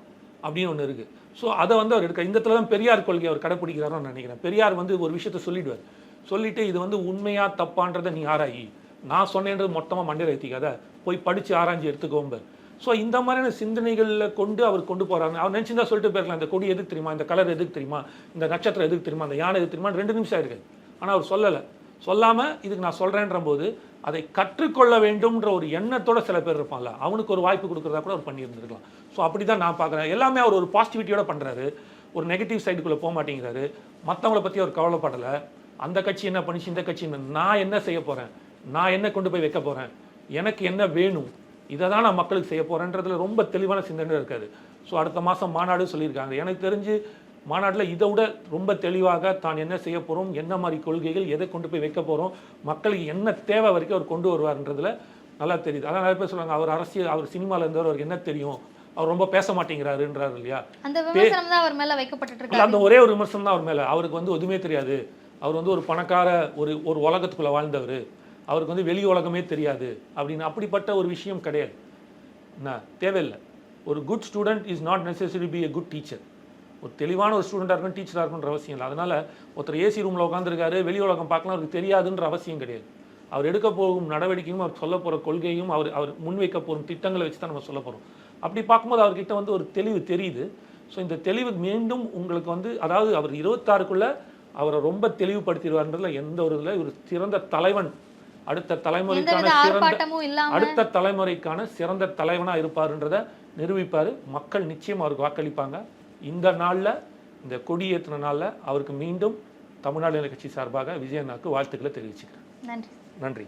[SPEAKER 2] அப்படின்னு ஒன்று இருக்குது. ஸோ அதை வந்து அவர் எடுக்க, இந்த இடத்துல தான் பெரியார் கொள்கை அவர் கடைப்பிடிக்கிறாருன்னு நான் நினைக்கிறேன். பெரியார் வந்து ஒரு விஷயத்த சொல்லிவிடுவார், சொல்லிவிட்டு இது வந்து உண்மையா தப்பான்றதை நீ ஆராயி, நான் சொன்னேன்றது மொத்தமாக மண்டையில் ஏற்றிக்காத, போய் படித்து ஆராய்ச்சி எடுத்துக்கோம்பார். ஸோ இந்த மாதிரியான சிந்தனைகளில் கொண்டு அவர் கொண்டு போகிறாங்க. அவர் நினச்சிருந்தா சொல்லிட்டு போயிருக்கலாம், இந்த கொடி எதுக்கு தெரியுமா, இந்த கலர் எதுக்கு தெரியுமா, இந்த நட்சத்திரம் எதுக்கு தெரியுமா, இந்த யானை எதுக்கு தெரியுமா, 2 நிமிஷம் இருக்குது. ஆனால் அவர் சொல்லலை. சொல்லாமல் இதுக்கு நான் சொல்கிறேன்ற போது அதை கற்றுக்கொள்ள வேண்டும்ன்ற ஒரு எண்ணத்தோட சில பேர் இருப்பான்ல, அவனுக்கு ஒரு வாய்ப்பு கொடுக்குறதா கூட அவர் பண்ணியிருந்துருக்கலாம். ஸோ அப்படி தான் நான் பார்க்குறேன். எல்லாமே அவர் ஒரு பாசிட்டிவிட்டியோட பண்ணுறாரு, ஒரு நெகட்டிவ் சைடுக்குள்ளே போக மாட்டேங்கிறாரு. மற்றவங்கள பற்றி அவர் கவலைப்படலை. அந்த கட்சி என்ன பண்ணிச்சு, இந்த கட்சி என்ன, நான் என்ன செய்ய போகிறேன், நான் என்ன கொண்டு போய் வைக்க போகிறேன், எனக்கு என்ன வேணும், இதை தான் நான் மக்களுக்கு செய்ய போகிறேன்றதுல ரொம்ப தெளிவான சிந்தனை இருக்காது. ஸோ அடுத்த மாதம் மாநாடு சொல்லியிருக்காங்க. எனக்கு தெரிஞ்சு மாநாட்டில் இதை விட ரொம்ப தெளிவாக தான் என்ன செய்ய போகிறோம், என்ன மாதிரி கொள்கைகள், எதை கொண்டு போய் வைக்க போகிறோம், மக்களுக்கு என்ன தேவை வரைக்கும் அவர் கொண்டு வருவார்ன்றதுல நல்லா தெரியுது. அதான் நிறைய பேர் சொல்லுவாங்க, அவர் அரசியல், அவர் சினிமாவில் இருந்தவர், அவருக்கு என்ன தெரியும், அவர் ரொம்ப பேச மாட்டேங்கிறாருன்றாரு இல்லையா.
[SPEAKER 1] அந்த விமர்சனம் தான் அவர் மேலே வைக்கப்பட்டு இருக்கு.
[SPEAKER 2] அந்த ஒரே ஒரு விமர்சனம் தான் அவர் மேலே. அவருக்கு வந்து எதுவுமே தெரியாது, அவர் வந்து ஒரு பணக்கார ஒரு உலகத்துக்குள்ளே வாழ்ந்தவர், அவருக்கு வந்து வெளி உலகமே தெரியாது அப்படின்னு. அப்படிப்பட்ட ஒரு விஷயம் கிடையாது, என்ன தேவையில்லை. ஒரு good student is not necessary B a good teacher. ஒரு தெளிவான ஒரு ஸ்டூடெண்ட்டாக இருக்கணும், டீச்சராக இருக்கணுன்ற அவசியம் இல்லை. அதனால் ஒருத்தர் ஏசி ரூமில் உட்காந்துருக்காரு, வெளி உலகம் பார்க்கலாம், அவருக்கு தெரியாதுன்ற அவசியம் கிடையாது. அவர் எடுக்க போகும் நடவடிக்கையும், அவர் சொல்ல போகிற கொள்கையும், அவர் முன்வைக்க போகும் திட்டங்களை வச்சு தான் நம்ம சொல்ல போகிறோம். அப்படி பார்க்கும்போது அவர்கிட்ட வந்து ஒரு தெளிவு தெரியுது. ஸோ இந்த தெளிவு மீண்டும் உங்களுக்கு வந்து, அதாவது அவர் 26க்குள்ளே அவரை ரொம்ப தெளிவுபடுத்திடுவார்ன்றதுல எந்த ஒரு இதில் ஒரு சிறந்த தலைவன், அடுத்த தலைமுறைக்கான சிறந்த தலைவனாக இருப்பாருன்றதை நிரூபிப்பார். மக்கள் நிச்சயம் அவருக்கு வாக்களிப்பாங்க. இந்த நாளில், இந்த கொடியேற்றின நாளில் அவருக்கு மீண்டும் தமிழ்நாடு கட்சி சார்பாக விஜயண்ணாவுக்கு வாழ்த்துக்களை தெரிவிச்சுக்கிறேன்.
[SPEAKER 1] நன்றி.
[SPEAKER 2] நன்றி.